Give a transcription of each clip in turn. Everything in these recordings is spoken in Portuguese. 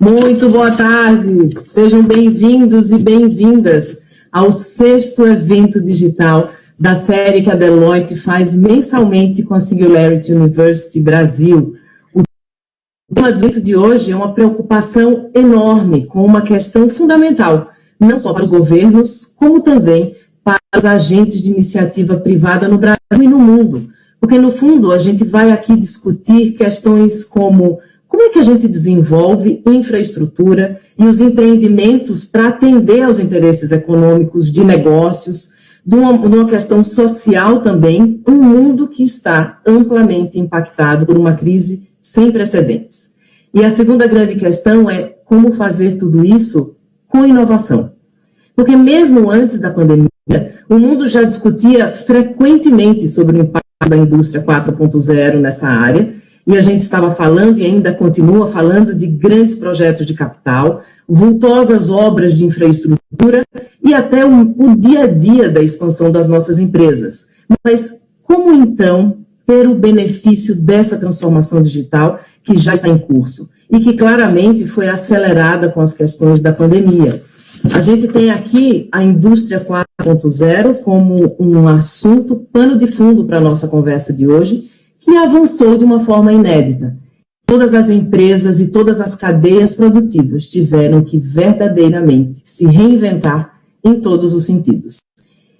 Muito boa tarde, sejam bem-vindos e bem-vindas ao 6º evento digital da série que a Deloitte faz mensalmente com a Singularity University Brasil. O tema do evento de hoje é uma preocupação enorme com uma questão fundamental, não só para os governos, como também para os agentes de iniciativa privada no Brasil e no mundo. Porque, no fundo, a gente vai aqui discutir questões como é que a gente desenvolve infraestrutura e os empreendimentos para atender aos interesses econômicos de negócios, de uma questão social também, um mundo que está amplamente impactado por uma crise sem precedentes. E a segunda grande questão é como fazer tudo isso com inovação. Porque mesmo antes da pandemia, o mundo já discutia frequentemente sobre o impacto da indústria 4.0 nessa área, e a gente estava falando e ainda continua falando de grandes projetos de capital, vultosas obras de infraestrutura e até o dia a dia da expansão das nossas empresas. Mas como então ter o benefício dessa transformação digital que já está em curso e que claramente foi acelerada com as questões da pandemia? A gente tem aqui a indústria 4.0 como um assunto, pano de fundo para a nossa conversa de hoje, que avançou de uma forma inédita. Todas as empresas e todas as cadeias produtivas tiveram que verdadeiramente se reinventar em todos os sentidos.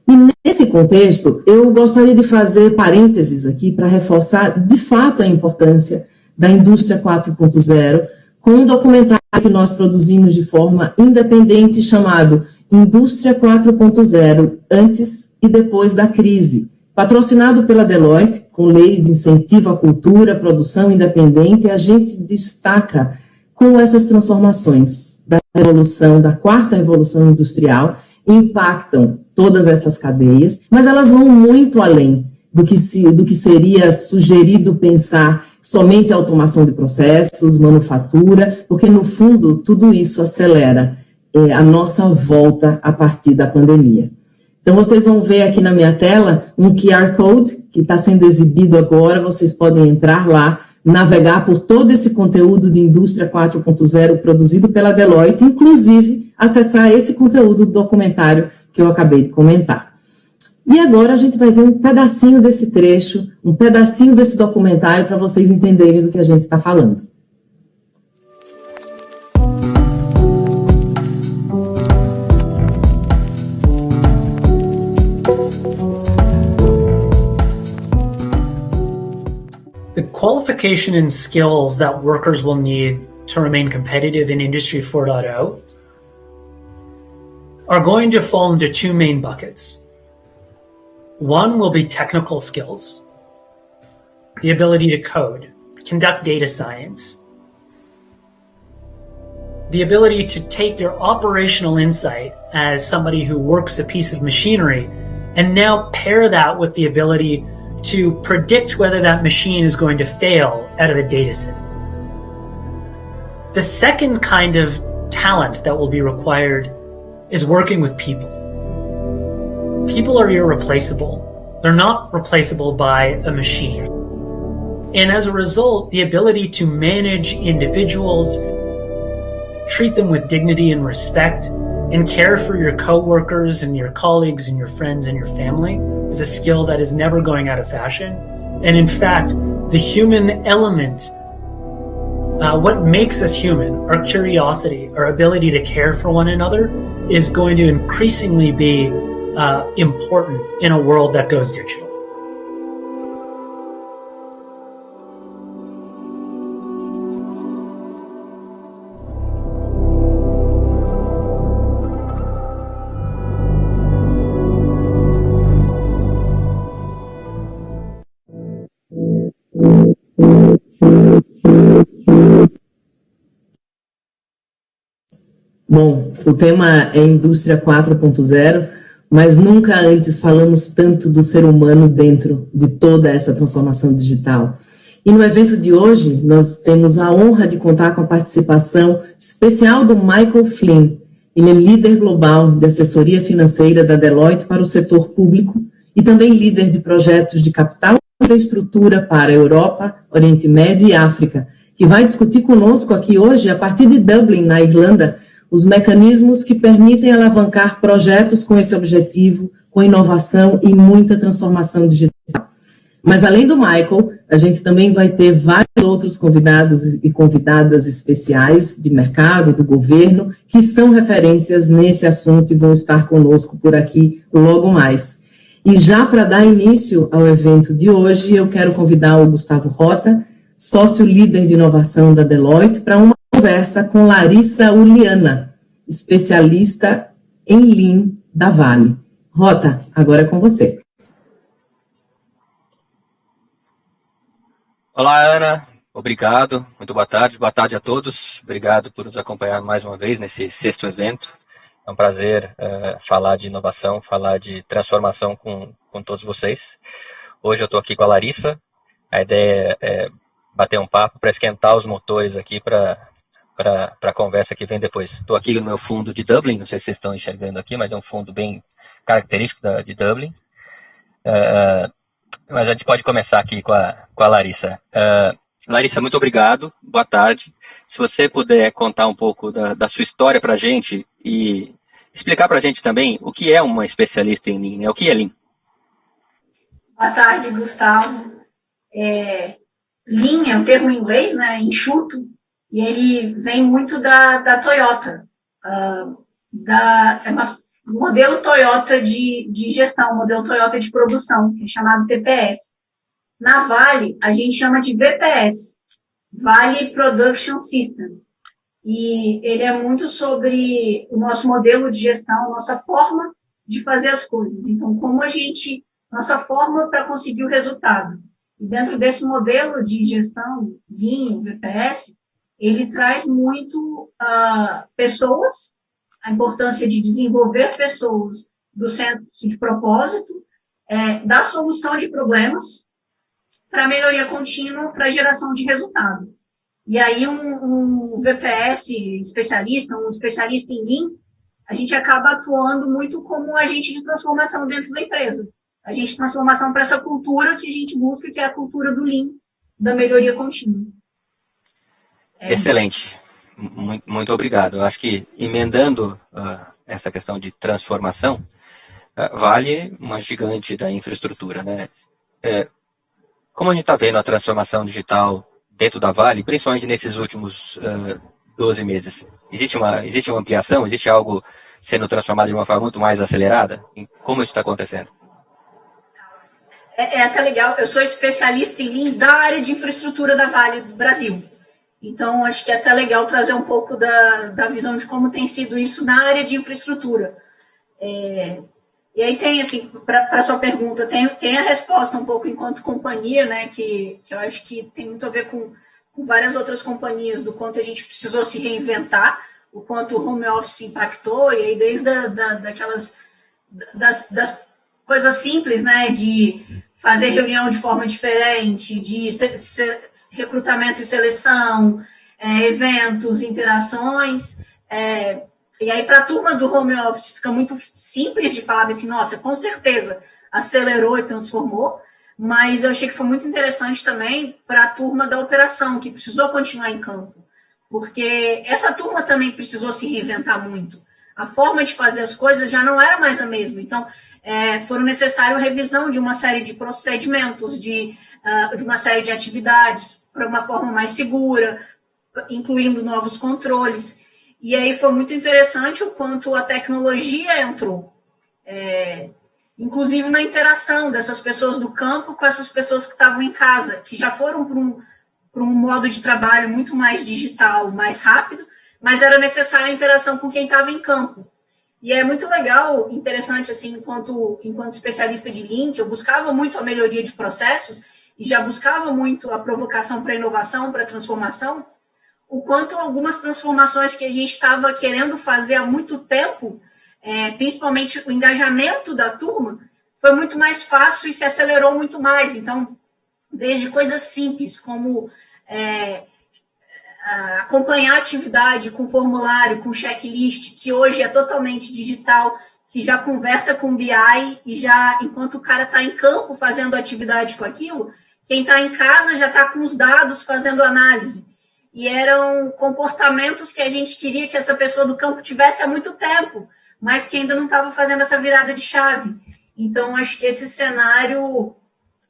E nesse contexto, eu gostaria de fazer parênteses aqui para reforçar de fato a importância da indústria 4.0 com um documentário que nós produzimos de forma independente chamado Indústria 4.0, antes e depois da crise, patrocinado pela Deloitte, com lei de incentivo à cultura, produção independente, a gente destaca como essas transformações da revolução, da quarta revolução industrial, impactam todas essas cadeias, mas elas vão muito além do que seria sugerido pensar somente a automação de processos, manufatura, porque no fundo tudo isso acelera a nossa volta a partir da pandemia. Então, vocês vão ver aqui na minha tela um QR Code que está sendo exibido agora, vocês podem entrar lá, navegar por todo esse conteúdo de Indústria 4.0 produzido pela Deloitte, inclusive acessar esse conteúdo do documentário que eu acabei de comentar. E agora a gente vai ver um pedacinho desse trecho, um pedacinho desse documentário para vocês entenderem do que a gente está falando. The qualification and skills that workers will need to remain competitive in Industry 4.0 are going to fall into two main buckets. One will be technical skills, the ability to code, conduct data science, the ability to take your operational insight as somebody who works a piece of machinery and now pair that with the ability to predict whether that machine is going to fail out of a data set. The second kind of talent that will be required is working with people. People are irreplaceable. They're not replaceable by a machine. And as a result, the ability to manage individuals, treat them with dignity and respect, and care for your coworkers and your colleagues and your friends and your family is a skill that is never going out of fashion. And in fact, the human element, what makes us human, our curiosity, our ability to care for one another, is going to increasingly be important in a world that goes digital. Bom, o tema é Indústria 4.0, mas nunca antes falamos tanto do ser humano dentro de toda essa transformação digital. E no evento de hoje, nós temos a honra de contar com a participação especial do Michael Flynn. Ele é líder global de assessoria financeira da Deloitte para o setor público e também líder de projetos de capital e infraestrutura para a Europa, Oriente Médio e África. que vai discutir conosco aqui hoje, a partir de Dublin, na Irlanda, os mecanismos que permitem alavancar projetos com esse objetivo, com inovação e muita transformação digital. Mas, além do Michael, a gente também vai ter vários outros convidados e convidadas especiais de mercado, do governo, que são referências nesse assunto e vão estar conosco por aqui logo mais. E já para dar início ao evento de hoje, eu quero convidar o Gustavo Rota, sócio-líder de inovação da Deloitte, para uma conversa com Larissa Uliana, especialista em Lean da Vale. Rota, agora é com você. Olá, Ana. Obrigado. Muito boa tarde a todos. Obrigado por nos acompanhar mais uma vez nesse 6º evento. É um prazer falar de inovação, falar de transformação com todos vocês. Hoje eu estou aqui com a Larissa. A ideia é bater um papo para esquentar os motores aqui para a conversa que vem depois. Estou aqui no meu fundo de Dublin, não sei se vocês estão enxergando aqui, mas é um fundo bem característico de Dublin. Mas a gente pode começar aqui com a Larissa. Larissa, muito obrigado, boa tarde. Se você puder contar um pouco da sua história para a gente e explicar para a gente também o que é uma especialista em Lean, né? O que é Lean? Boa tarde, Gustavo. Lean é um termo em inglês, né, enxuto, e ele vem muito da Toyota, modelo Toyota de gestão, modelo Toyota de produção, que é chamado TPS. Na Vale, a gente chama de VPS, Vale Production System. E ele é muito sobre o nosso modelo de gestão, nossa forma de fazer as coisas. Então, nossa forma para conseguir o resultado. E dentro desse modelo de gestão, Lean, VPS, ele traz muito pessoas, a importância de desenvolver pessoas do centro de propósito, da solução de problemas para melhoria contínua, para geração de resultado. E aí um VPS especialista, um especialista em Lean, a gente acaba atuando muito como agente de transformação dentro da empresa. Agente de transformação para essa cultura que a gente busca, que é a cultura do Lean, da melhoria contínua. Excelente. Muito obrigado. Eu acho que, emendando essa questão de transformação, Vale uma gigante da infraestrutura, né? Como a gente está vendo a transformação digital dentro da Vale, principalmente nesses últimos 12 meses? Existe uma ampliação? Existe algo sendo transformado de uma forma muito mais acelerada? Como isso está acontecendo? É até legal. Eu sou especialista em Lean da área de infraestrutura da Vale do Brasil. Então, acho que é até legal trazer um pouco da visão de como tem sido isso na área de infraestrutura. E aí tem, assim, para a sua pergunta, tem a resposta um pouco enquanto companhia, né, que eu acho que tem muito a ver com várias outras companhias, do quanto a gente precisou se reinventar, o quanto o home office impactou, e aí desde das coisas simples, né, de fazer reunião de forma diferente, de recrutamento e seleção, eventos, interações, e aí para a turma do home office fica muito simples de falar assim, nossa, com certeza acelerou e transformou, mas eu achei que foi muito interessante também para a turma da operação, que precisou continuar em campo, porque essa turma também precisou se reinventar muito. A forma de fazer as coisas já não era mais a mesma, então foram necessárias revisão de uma série de procedimentos, de uma série de atividades para uma forma mais segura, incluindo novos controles. E aí foi muito interessante o quanto a tecnologia entrou, inclusive na interação dessas pessoas do campo com essas pessoas que estavam em casa, que já foram para um modo de trabalho muito mais digital, mais rápido, mas era necessária a interação com quem estava em campo. E é muito legal, interessante, assim, enquanto especialista de Lean, que eu buscava muito a melhoria de processos e já buscava muito a provocação para inovação, para transformação, o quanto algumas transformações que a gente estava querendo fazer há muito tempo, principalmente o engajamento da turma, foi muito mais fácil e se acelerou muito mais. Então, desde coisas simples, como acompanhar a atividade com formulário, com checklist, que hoje é totalmente digital, que já conversa com o BI e já, enquanto o cara está em campo fazendo atividade com aquilo, quem está em casa já está com os dados fazendo análise. e eram comportamentos que a gente queria que essa pessoa do campo tivesse há muito tempo, mas que ainda não estava fazendo essa virada de chave. Então, acho que esse cenário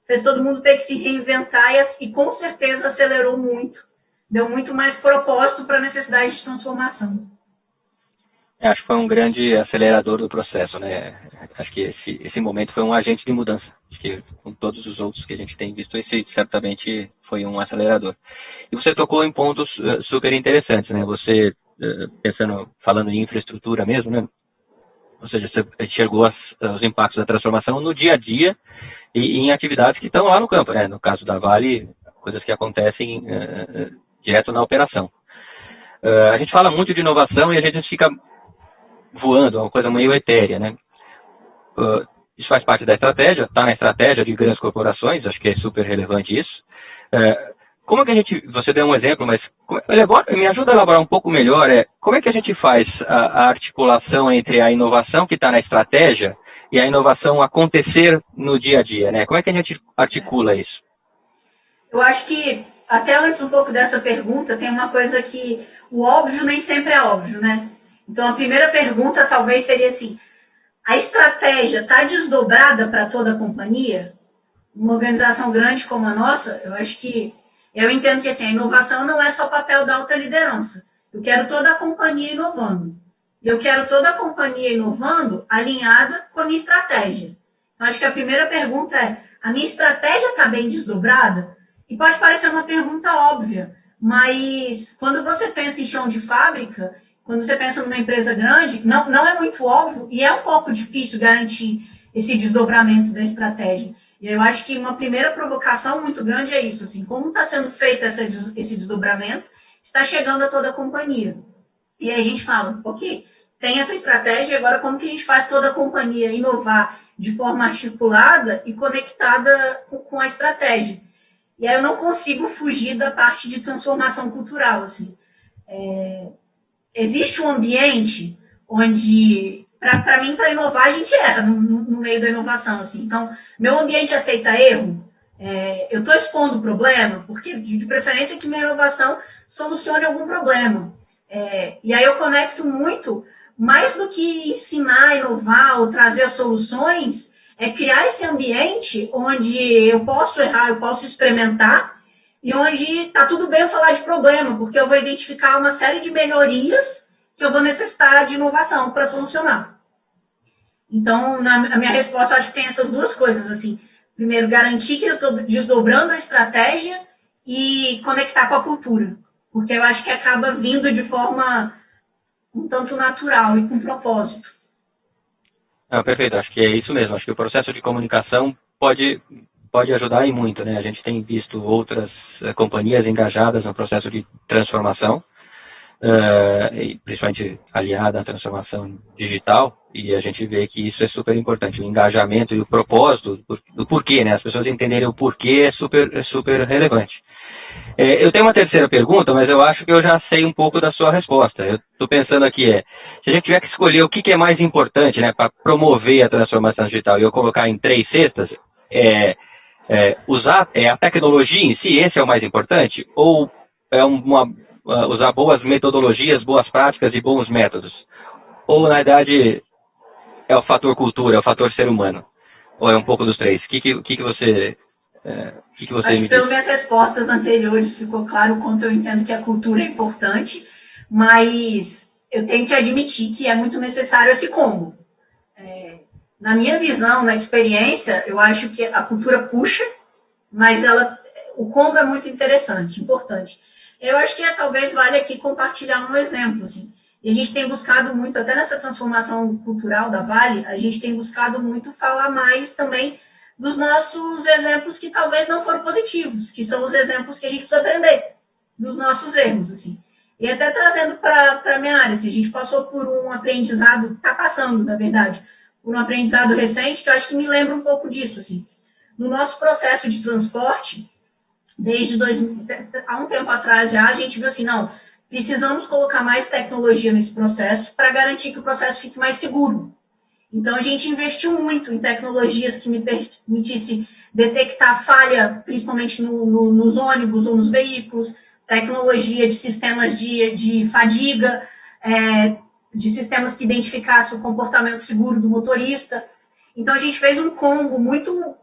fez todo mundo ter que se reinventar e com certeza acelerou muito, deu muito mais propósito para a necessidade de transformação. Acho que foi um grande acelerador do processo, né? Acho que esse momento foi um agente de mudança. Acho que com todos os outros que a gente tem visto, esse certamente foi um acelerador. E você tocou em pontos super interessantes, né? Você, falando em infraestrutura mesmo, né? Ou seja, você enxergou os impactos da transformação no dia a dia e em atividades que estão lá no campo, né? No caso da Vale, coisas que acontecem direto na operação. A gente fala muito de inovação e a gente fica voando, é uma coisa meio etérea, né? Isso faz parte da estratégia, está na estratégia de grandes corporações, acho que é super relevante isso. Como é que a gente, você deu um exemplo, mas me ajuda a elaborar um pouco melhor, como é que a gente faz a articulação entre a inovação que está na estratégia e a inovação acontecer no dia a dia, né? Como é que a gente articula isso? Eu acho que, até antes um pouco dessa pergunta, tem uma coisa que o óbvio nem sempre é óbvio, né? Então, a primeira pergunta talvez seria assim, a estratégia está desdobrada para toda a companhia? Uma organização grande como a nossa, eu entendo que assim, a inovação não é só papel da alta liderança. Eu quero toda a companhia inovando. Eu quero toda a companhia inovando alinhada com a minha estratégia. Então, acho que a primeira pergunta é, a minha estratégia está bem desdobrada? E pode parecer uma pergunta óbvia, mas quando você pensa em chão de fábrica, quando você pensa numa empresa grande, não é muito óbvio e é um pouco difícil garantir esse desdobramento da estratégia. E eu acho que uma primeira provocação muito grande é isso, assim, como está sendo feito esse desdobramento, está chegando a toda a companhia. E aí a gente fala, ok, tem essa estratégia, agora como que a gente faz toda a companhia inovar de forma articulada e conectada com a estratégia? E aí eu não consigo fugir da parte de transformação cultural, assim. Existe um ambiente onde, para mim, para inovar, a gente erra no meio da inovação. Assim. Então, meu ambiente aceita erro, eu estou expondo o problema, porque de preferência que minha inovação solucione algum problema. E aí eu conecto muito, mais do que ensinar a inovar ou trazer soluções, é criar esse ambiente onde eu posso errar, eu posso experimentar, e onde está tudo bem eu falar de problema, porque eu vou identificar uma série de melhorias que eu vou necessitar de inovação para solucionar. Então, a minha resposta, acho que tem essas duas coisas, assim. Primeiro, garantir que eu estou desdobrando a estratégia e conectar com a cultura, porque eu acho que acaba vindo de forma um tanto natural e com propósito. Perfeito, acho que é isso mesmo. Acho que o processo de comunicação pode ajudar e muito, né? A gente tem visto outras companhias engajadas no processo de transformação, principalmente aliada à transformação digital, e a gente vê que isso é super importante. O engajamento e o propósito do porquê, né? As pessoas entenderem o porquê é super relevante. Eu tenho uma terceira pergunta, mas eu acho que eu já sei um pouco da sua resposta. Eu estou pensando aqui, se a gente tiver que escolher o que é mais importante, né, para promover a transformação digital, e eu colocar em 3 cestas, usar a tecnologia em si, esse é o mais importante? Ou usar boas metodologias, boas práticas e bons métodos? Ou, na verdade, é o fator cultura, é o fator ser humano? Ou é um pouco dos 3? O que você me diz? Pelas minhas respostas anteriores ficou claro o quanto eu entendo que a cultura é importante, mas eu tenho que admitir que é muito necessário esse combo. Na minha visão, na experiência, eu acho que a cultura puxa, mas o combo é muito interessante, importante. Eu acho que talvez valha aqui compartilhar um exemplo. Assim. E a gente tem buscado muito, até nessa transformação cultural da Vale, a gente tem buscado muito falar mais também dos nossos exemplos que talvez não foram positivos, que são os exemplos que a gente precisa aprender, dos nossos erros. Assim. E até trazendo para a minha área, assim, a gente passou por um aprendizado, está passando, na verdade, por um aprendizado recente, que eu acho que me lembra um pouco disso. Assim. No nosso processo de transporte, há um tempo atrás já, a gente viu assim, não, precisamos colocar mais tecnologia nesse processo para garantir que o processo fique mais seguro. Então, a gente investiu muito em tecnologias que me permitissem detectar falha, principalmente nos ônibus ou nos veículos, tecnologia de sistemas de fadiga, de sistemas que identificassem o comportamento seguro do motorista. Então, a gente fez um combo muito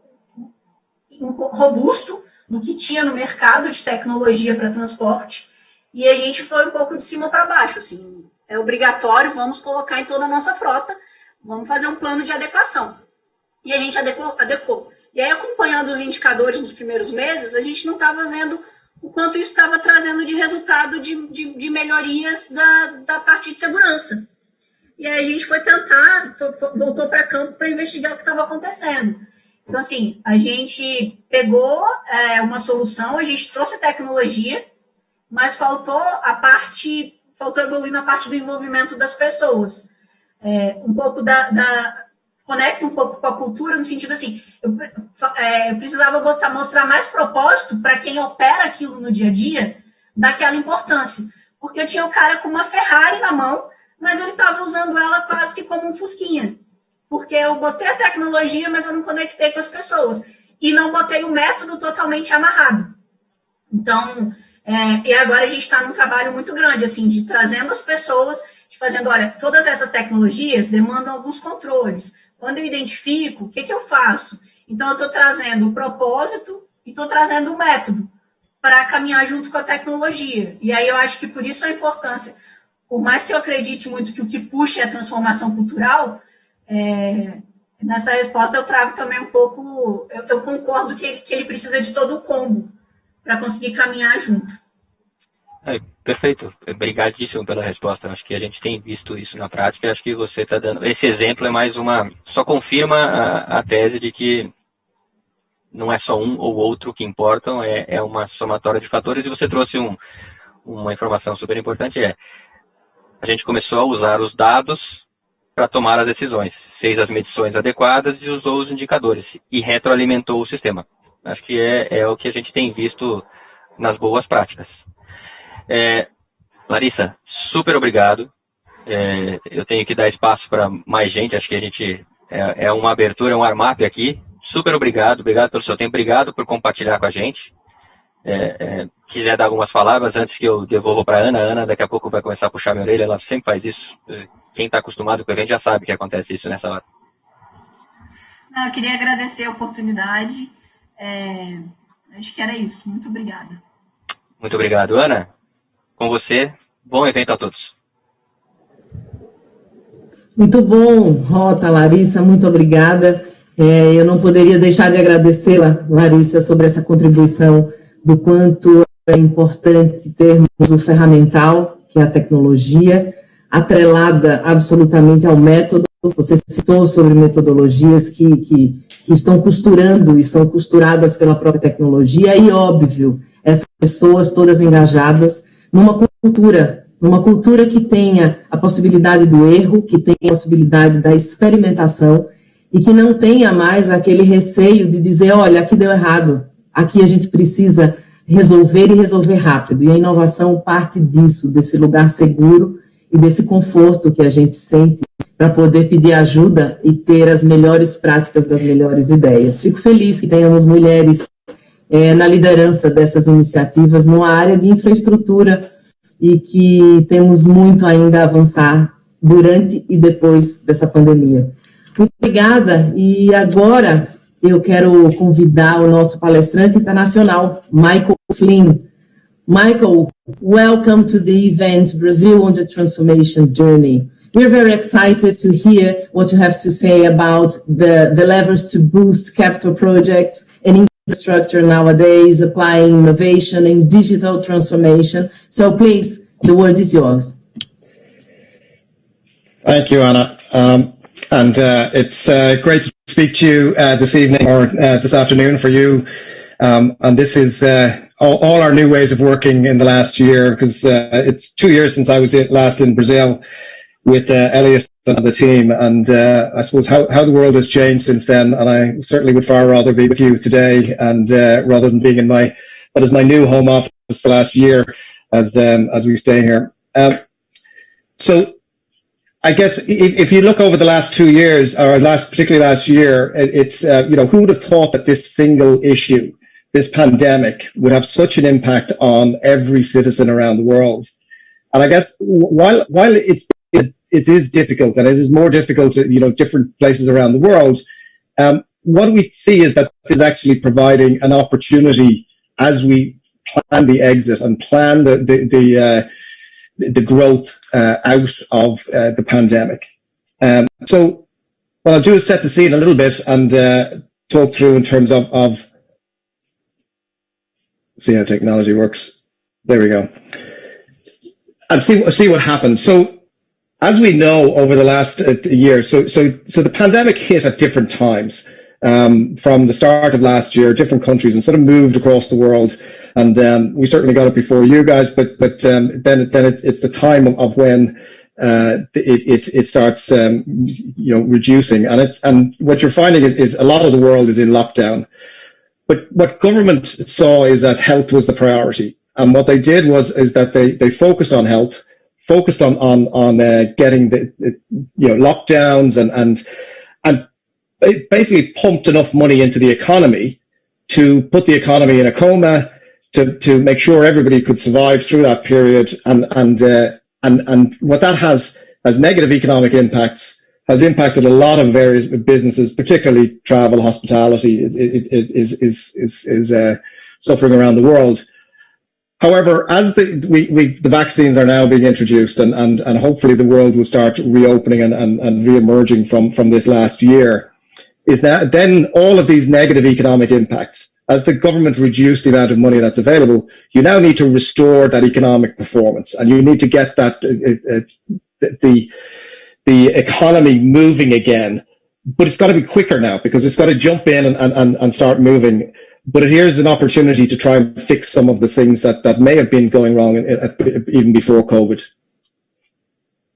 robusto do que tinha no mercado de tecnologia para transporte, e a gente foi um pouco de cima para baixo, assim, é obrigatório, vamos colocar em toda a nossa frota, vamos fazer um plano de adequação. E a gente adequou. E aí, acompanhando os indicadores nos primeiros meses, a gente não estava vendo o quanto isso estava trazendo de resultado de melhorias da parte de segurança. E aí a gente foi tentar, voltou para campo para investigar o que estava acontecendo. Então, assim, a gente pegou uma solução, a gente trouxe tecnologia, mas faltou evoluir na parte do envolvimento das pessoas. Um pouco conecta um pouco com a cultura, no sentido assim, eu precisava mostrar mais propósito para quem opera aquilo no dia a dia, daquela importância. Porque eu tinha o cara com uma Ferrari na mão, mas ele estava usando ela quase que como um fusquinha. Porque eu botei a tecnologia, mas eu não conectei com as pessoas. E não botei o método totalmente amarrado. Então, e agora a gente está num trabalho muito grande, assim, de trazendo as pessoas, de fazendo, olha, todas essas tecnologias demandam alguns controles. Quando eu identifico, o que eu faço? Então, eu estou trazendo o propósito e estou trazendo o método para caminhar junto com a tecnologia. E aí eu acho que por isso a importância, por mais que eu acredite muito que o que puxa é a transformação cultural, nessa resposta eu trago também um pouco, eu concordo que ele precisa de todo o combo para conseguir caminhar junto. Perfeito, obrigadíssimo pela resposta. Acho que a gente tem visto isso na prática. Acho que você está dando. Esse exemplo é mais só confirma a tese de que não é só um ou outro que importam, é uma somatória de fatores. E você trouxe uma informação super importante: a gente começou a usar os dados para tomar as decisões, fez as medições adequadas e usou os indicadores e retroalimentou o sistema. Acho que é o que a gente tem visto nas boas práticas. Larissa, super obrigado. Eu tenho que dar espaço para mais gente. Acho que a gente é uma abertura, um warm-up aqui. Super obrigado pelo seu tempo, obrigado por compartilhar com a gente. Quiser dar algumas palavras antes que eu devolva para a Ana, daqui a pouco vai começar a puxar minha orelha, ela sempre faz isso. Quem está acostumado com o evento já sabe que acontece isso nessa hora. Eu queria agradecer a oportunidade. Acho que era isso. Muito obrigada. Muito obrigado, Ana. Com você, bom evento a todos. Muito bom, Rota, Larissa, muito obrigada. Eu não poderia deixar de agradecê-la, Larissa, sobre essa contribuição do quanto é importante termos o ferramental, que é a tecnologia, atrelada absolutamente ao método. Você citou sobre metodologias que estão costuradas pela própria tecnologia, e óbvio, essas pessoas todas engajadas numa cultura que tenha a possibilidade do erro, que tenha a possibilidade da experimentação e que não tenha mais aquele receio de dizer, olha, aqui deu errado, aqui a gente precisa resolver e resolver rápido. E a inovação parte disso, desse lugar seguro e desse conforto que a gente sente para poder pedir ajuda e ter as melhores práticas das melhores ideias. Fico feliz que tenhamos mulheres na liderança dessas iniciativas numa área de infraestrutura e que temos muito ainda a avançar durante e depois dessa pandemia. Muito obrigada, e agora eu quero convidar o nosso palestrante internacional, Michael Flynn. Michael, welcome to the event Brazil on the Transformation Journey. We're very excited to hear what you have to say about the levers to boost capital projects and infrastructure nowadays, applying innovation and digital transformation. So please, the word is yours. Thank you, Anna. And it's great to speak to you this evening or this afternoon for you. And this is all our new ways of working in the last year, because it's 2 years since I was last in Brazil with Elias and the team, and I suppose how the world has changed since then, and I certainly would far rather be with you today, and rather than being in what is my new home office the last year as we stay here. So I guess if you look over the last 2 years, or particularly last year, it's who would have thought that this single issue, this pandemic would have such an impact on every citizen around the world. And I guess while it is difficult, and it is more difficult in different places around the world, what we see is that this is actually providing an opportunity as we plan the exit and plan the growth out of the pandemic. So what I'll do is set the scene a little bit and talk through in terms of see how technology works. There we go. And see what happened. So as we know over the last year, so the pandemic hit at different times. From the start of last year, different countries, and sort of moved across the world. And we certainly got it before you guys, but then it's the time of when it starts reducing, and what you're finding is a lot of the world is in lockdown. But what government saw is that health was the priority, and what they did is that they focused on health, focused on getting the lockdowns and basically pumped enough money into the economy to put the economy in a coma, to make sure everybody could survive through that period, and what that has negative economic impacts, has impacted a lot of various businesses, particularly travel, hospitality. Is suffering around the world. However, as the vaccines are now being introduced, and hopefully the world will start reopening and re-emerging from this last year, is that then all of these negative economic impacts, as the government reduced the amount of money that's available, you now need to restore that economic performance, and you need to get that the economy moving again. But it's got to be quicker now, because it's got to jump in and start moving. But here's an opportunity to try and fix some of the things that may have been going wrong even before COVID.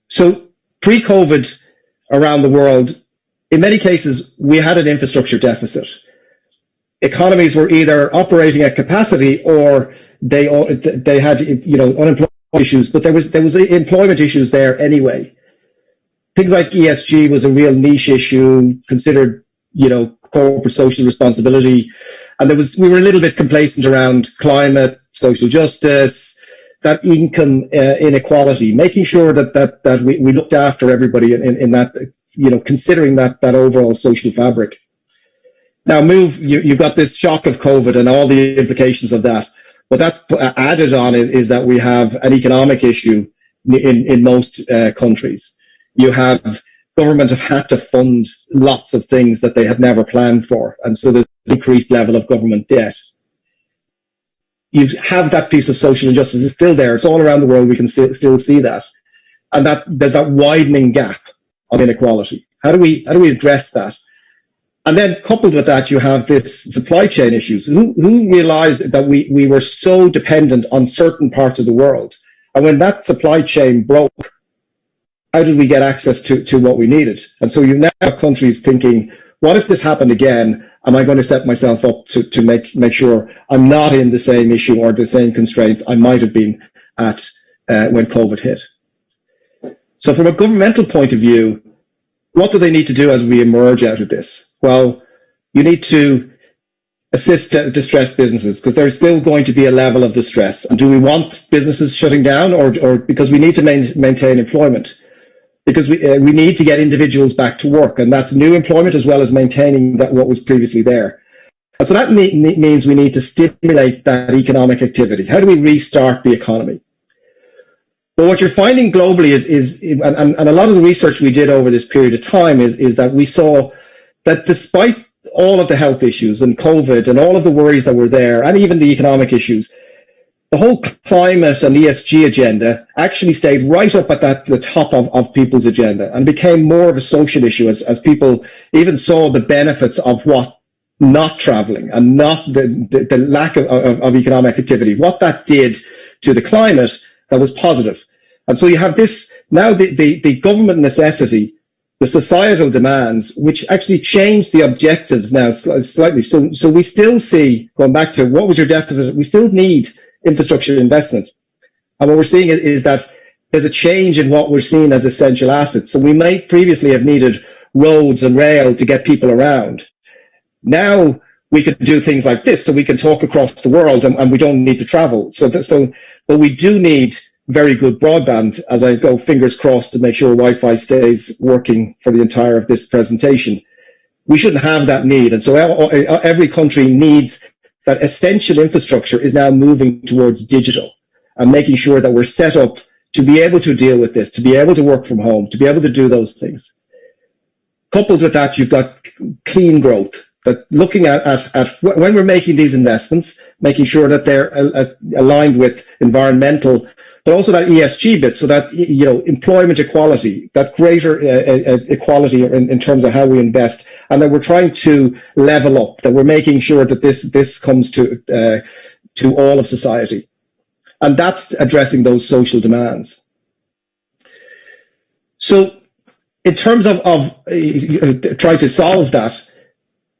So pre-COVID around the world, in many cases, we had an infrastructure deficit. Economies were either operating at capacity, or they had unemployment issues, but there was employment issues there anyway. Things like ESG was a real niche issue, considered corporate social responsibility, and we were a little bit complacent around climate, social justice, that income inequality, making sure that we looked after everybody in that. Considering that overall social fabric. Now, you've got this shock of COVID and all the implications of that. What that's added on is that we have an economic issue in most countries. You have government have had to fund lots of things that they had never planned for, and so there's an increased level of government debt. You have that piece of social injustice. It's still there. It's all around the world. We can still see that, and that there's that widening gap of inequality. How do we address that? And then coupled with that, you have this supply chain issues. Who realized that we were so dependent on certain parts of the world? And when that supply chain broke, how did we get access to what we needed? And so you now have countries thinking, what if this happened again? Am I going to set myself up to make sure I'm not in the same issue or the same constraints I might have been at when COVID hit? So from a governmental point of view, what do they need to do as we emerge out of this? Well, you need to assist distressed businesses, because there's still going to be a level of distress. And do we want businesses shutting down, or because we need to maintain employment? Because we need to get individuals back to work, and that's new employment as well as maintaining what was previously there. And so that means we need to stimulate that economic activity. How do we restart the economy? But what you're finding globally is and a lot of the research we did over this period of time is that we saw that despite all of the health issues and COVID and all of the worries that were there, and even the economic issues, the whole climate and ESG agenda actually stayed right up at the top of people's agenda, and became more of a social issue as people even saw the benefits of what not traveling and not the lack of economic activity, what that did to the climate that was positive. And so you have this now, the government necessity, the societal demands, which actually change the objectives now slightly. So we still see, going back to what was your deficit, we still need infrastructure investment. And what we're seeing is that there's a change in what we're seeing as essential assets. So we might previously have needed roads and rail to get people around. Now we could do things like this, so we can talk across the world, and we don't need to travel. But we do need very good broadband, as I go fingers crossed to make sure Wi-Fi stays working for the entire of this presentation. We shouldn't have that need. And so every country needs that. Essential infrastructure is now moving towards digital and making sure that we're set up to be able to deal with this, to be able to work from home, to be able to do those things. Coupled with that, you've got clean growth. That looking at when we're making these investments, making sure that they're aligned with environmental, but also that ESG bit, so that, you know, employment equality, that greater equality in terms of how we invest, and that we're trying to level up, that we're making sure that this comes to all of society, and that's addressing those social demands. So, in terms of trying to solve that,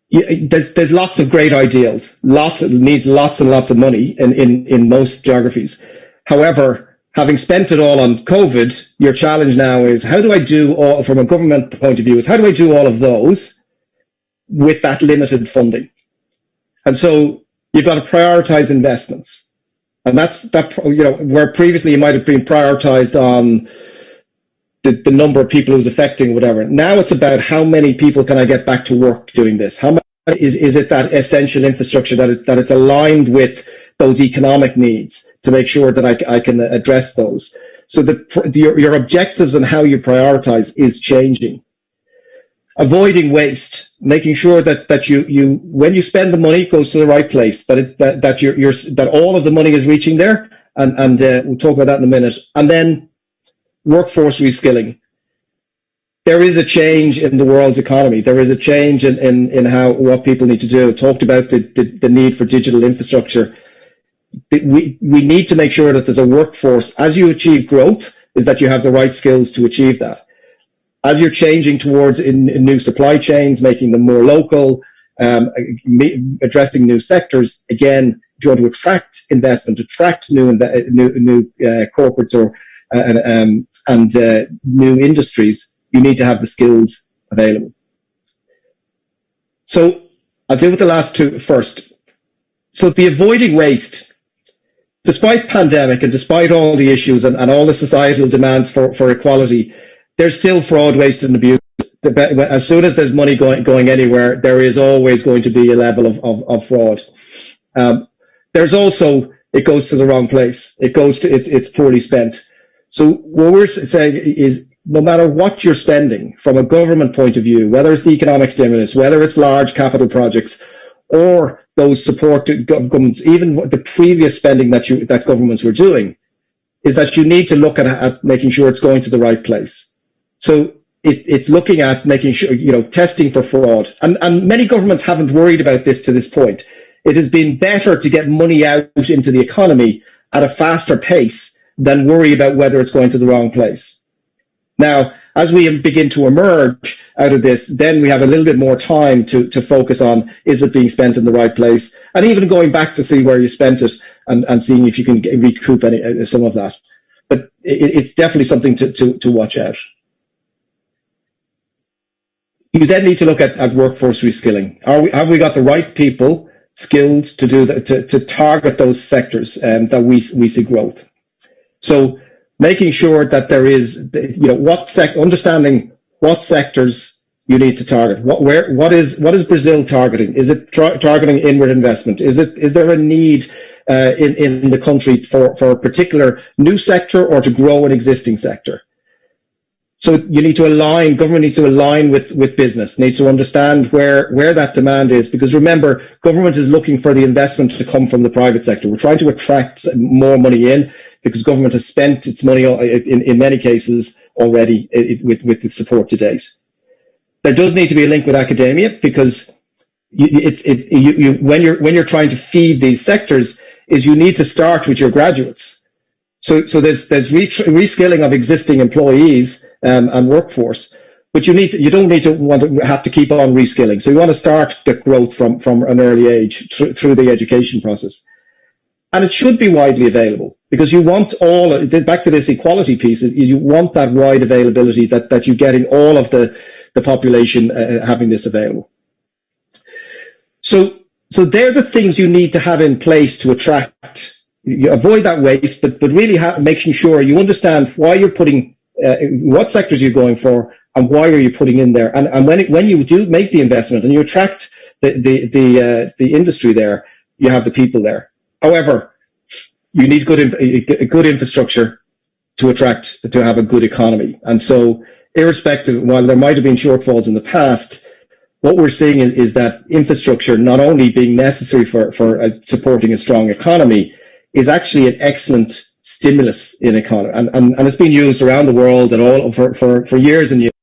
there's lots of great ideals. It needs lots and lots of money in most geographies. However, having spent it all on COVID, your challenge now is, how do I do all, from a government point of view, is how do I do all of those with that limited funding? And so you've got to prioritize investments. And that's that, you know, where previously you might have been prioritized on the number of people who's affecting whatever. Now it's about how many people can I get back to work doing this? How much is it that essential infrastructure that it's aligned with those economic needs to make sure that I can address those? So your objectives and how you prioritize is changing. Avoiding waste, making sure that you when you spend the money, it goes to the right place, that all of the money is reaching there, and we'll talk about that in a minute. And then workforce reskilling. There is a change in the world's economy. There is a change in what people need to do. Talked about the need for digital infrastructure. We need to make sure that there's a workforce, as you achieve growth, is that you have the right skills to achieve that. As you're changing towards in new supply chains, making them more local, addressing new sectors, again, if you want to attract investment, attract new corporates or and new industries, you need to have the skills available. So I'll deal with the last two first. So the avoiding waste, despite pandemic and despite all the issues and all the societal demands for equality, there's still fraud, waste and abuse. As soon as there's money going anywhere, there is always going to be a level of fraud. There's also, it goes to the wrong place. It's poorly spent. So what we're saying is, no matter what you're spending from a government point of view, whether it's the economic stimulus, whether it's large capital projects, or those supported governments, even the previous spending that governments were doing, is that you need to look at making sure it's going to the right place. So it's looking at making sure, you know, testing for fraud. And many governments haven't worried about this to this point. It has been better to get money out into the economy at a faster pace than worry about whether it's going to the wrong place. Now, as we begin to emerge out of this, then we have a little bit more time to focus on, is it being spent in the right place? And even going back to see where you spent it and seeing if you can recoup some of that. But it's definitely something to watch out. You then need to look at workforce reskilling. Have we got the right people, skills to do that, to target those sectors that we see growth? So making sure that there is, you know, understanding what sectors you need to target. What is Brazil targeting? Is it targeting inward investment? Is there a need in the country for a particular new sector or to grow an existing sector? So you need to align, government needs to align with business, needs to understand where that demand is, because remember, government is looking for the investment to come from the private sector. We're trying to attract more money in because government has spent its money in many cases already with the support to date. There does need to be a link with academia, because when you're trying to feed these sectors, is you need to start with your graduates. So there's reskilling of existing employees and workforce, but you don't need to have to keep on reskilling. So you want to start the growth from an early age through the education process, and it should be widely available, because you want back to this equality piece. You want that wide availability, that you're getting all of the population having this available. So So they're the things you need to have in place to attract. You avoid that waste, but really making sure you understand why you're putting, what sectors you're going for, and why are you putting in there. And when you do make the investment and you attract the industry there, you have the people there. However, you need good infrastructure to have a good economy. And so, irrespective, while there might have been shortfalls in the past, what we're seeing is that infrastructure, not only being necessary for supporting a strong economy, is actually an excellent stimulus in economy. And it's been used around the world and all for years and years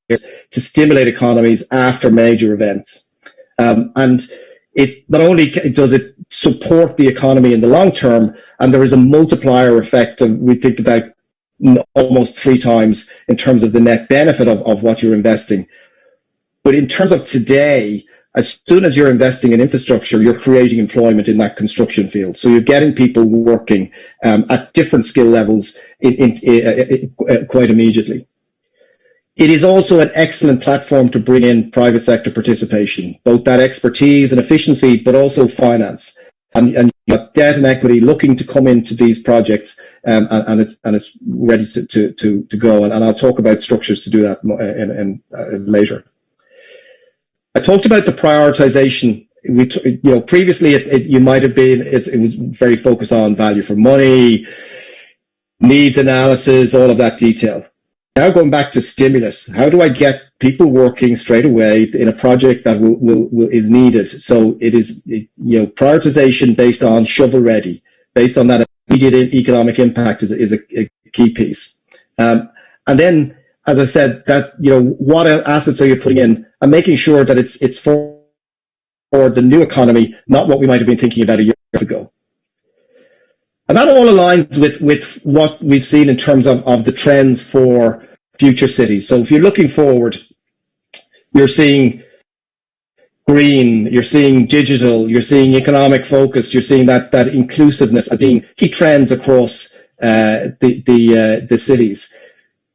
to stimulate economies after major events. And it not only does it support the economy in the long term, and there is a multiplier effect, and we think about almost 3 times in terms of the net benefit of what you're investing. But in terms of today, as soon as you're investing in infrastructure, you're creating employment in that construction field. So you're getting people working at different skill levels quite immediately. It is also an excellent platform to bring in private sector participation, both that expertise and efficiency, but also finance. And you've got debt and equity looking to come into these projects, and it's ready to go. And I'll talk about structures to do that later. I talked about the prioritization. Previously you might have been, it was very focused on value for money, needs analysis, all of that detail. Now going back to stimulus, how do I get people working straight away in a project that is needed? So it is, prioritization based on shovel ready, based on that immediate economic impact is a key piece. And then, as I said, that, what assets are you putting in, and making sure that it's for the new economy, not what we might have been thinking about a year ago. And that all aligns with what we've seen in terms of the trends for future cities. So if you're looking forward, you're seeing green, you're seeing digital, you're seeing economic focus, you're seeing that inclusiveness as being key trends across the cities.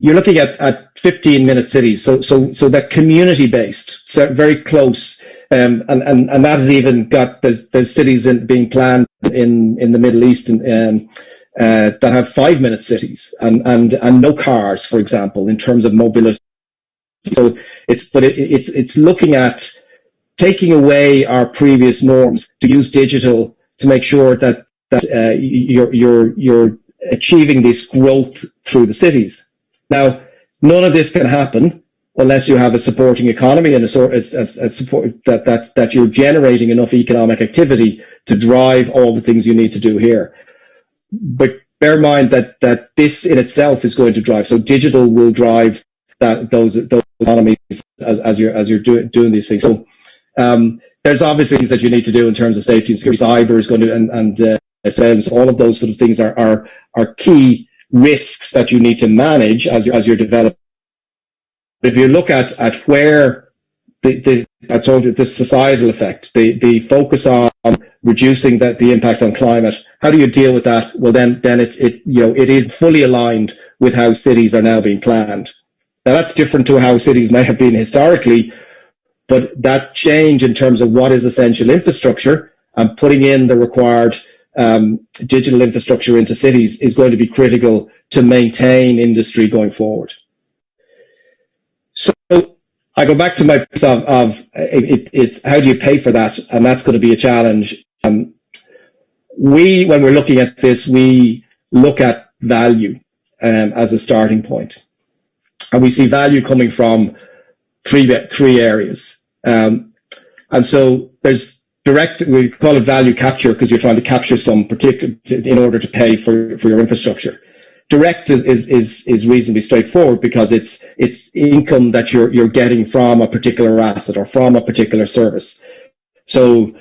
You're looking at 15-minute cities, so that community based, so very close, and that has even got there's cities being planned in the Middle East that have 5-minute cities and no cars, for example, in terms of mobility. So it's looking at taking away our previous norms to use digital to make sure that you're achieving this growth through the cities. Now, none of this can happen unless you have a supporting economy and a support that you're generating enough economic activity to drive all the things you need to do here. But bear in mind that this in itself is going to drive. So digital will drive those economies as you're doing these things. So there's obviously things that you need to do in terms of safety and security. Cyber is going to and all of those sort of things are key risks that you need to manage as you're developing. If you look at where I told you the societal effect, the focus on reducing the impact on climate, how do you deal with that? Well, then it is fully aligned with how cities are now being planned. Now that's different to how cities may have been historically, but that change in terms of what is essential infrastructure and putting in the required digital infrastructure into cities is going to be critical to maintain industry going forward. So I go back to my piece of it's how do you pay for that, and that's going to be a challenge. When we're looking at this, we look at value as a starting point, and we see value coming from three areas. And so there's direct, we call it value capture because you're trying to capture some particular in order to pay for your infrastructure. Direct is reasonably straightforward because it's income that you're getting from a particular asset or from a particular service. So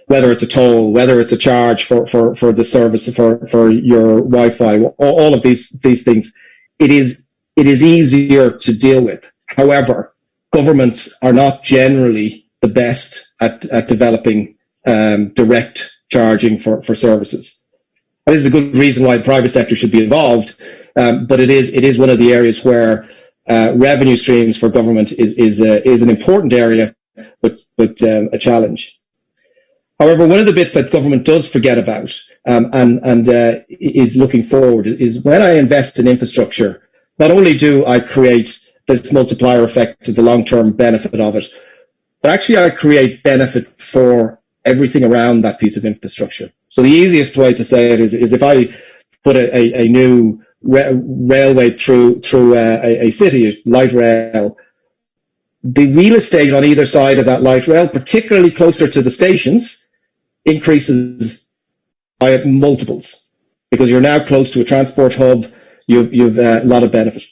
whether it's a toll, whether it's a charge for the service for your Wi-Fi, all of these things, it is easier to deal with. However, governments are not generally the best at developing direct charging for services. This is a good reason why the private sector should be involved, but it is one of the areas where revenue streams for government is an important area, but a challenge. However, one of the bits that government does forget about and is looking forward is when I invest in infrastructure, not only do I create this multiplier effect to the long-term benefit of it, but actually I create benefit for everything around that piece of infrastructure. So the easiest way to say it is if I put a new railway through a city, a light rail, the real estate on either side of that light rail, particularly closer to the stations, increases by multiples because you're now close to a transport hub. You've a lot of benefit.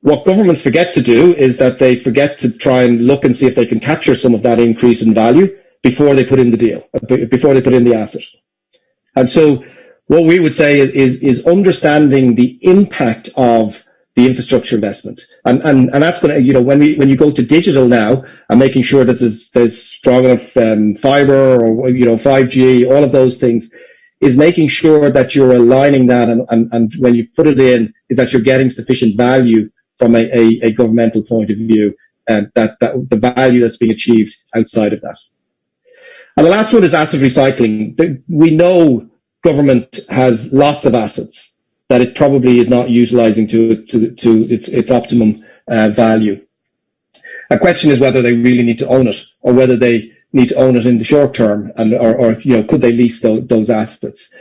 What governments forget to do is that they forget to try and look and see if they can capture some of that increase in value before they put in the deal, before they put in the asset. And so what we would say is understanding the impact of the infrastructure investment. And that's going to, you know, when you go to digital now and making sure that there's strong enough fiber or, you know, 5G, all of those things, is making sure that you're aligning that and when you put it in, is that you're getting sufficient value from a governmental point of view, and that the value that's being achieved outside of that. And the last one is asset recycling. We know government has lots of assets that it probably is not utilizing to its optimum value. A question is whether they really need to own it, or whether they need to own it in the short term, and or you know, could they lease those assets?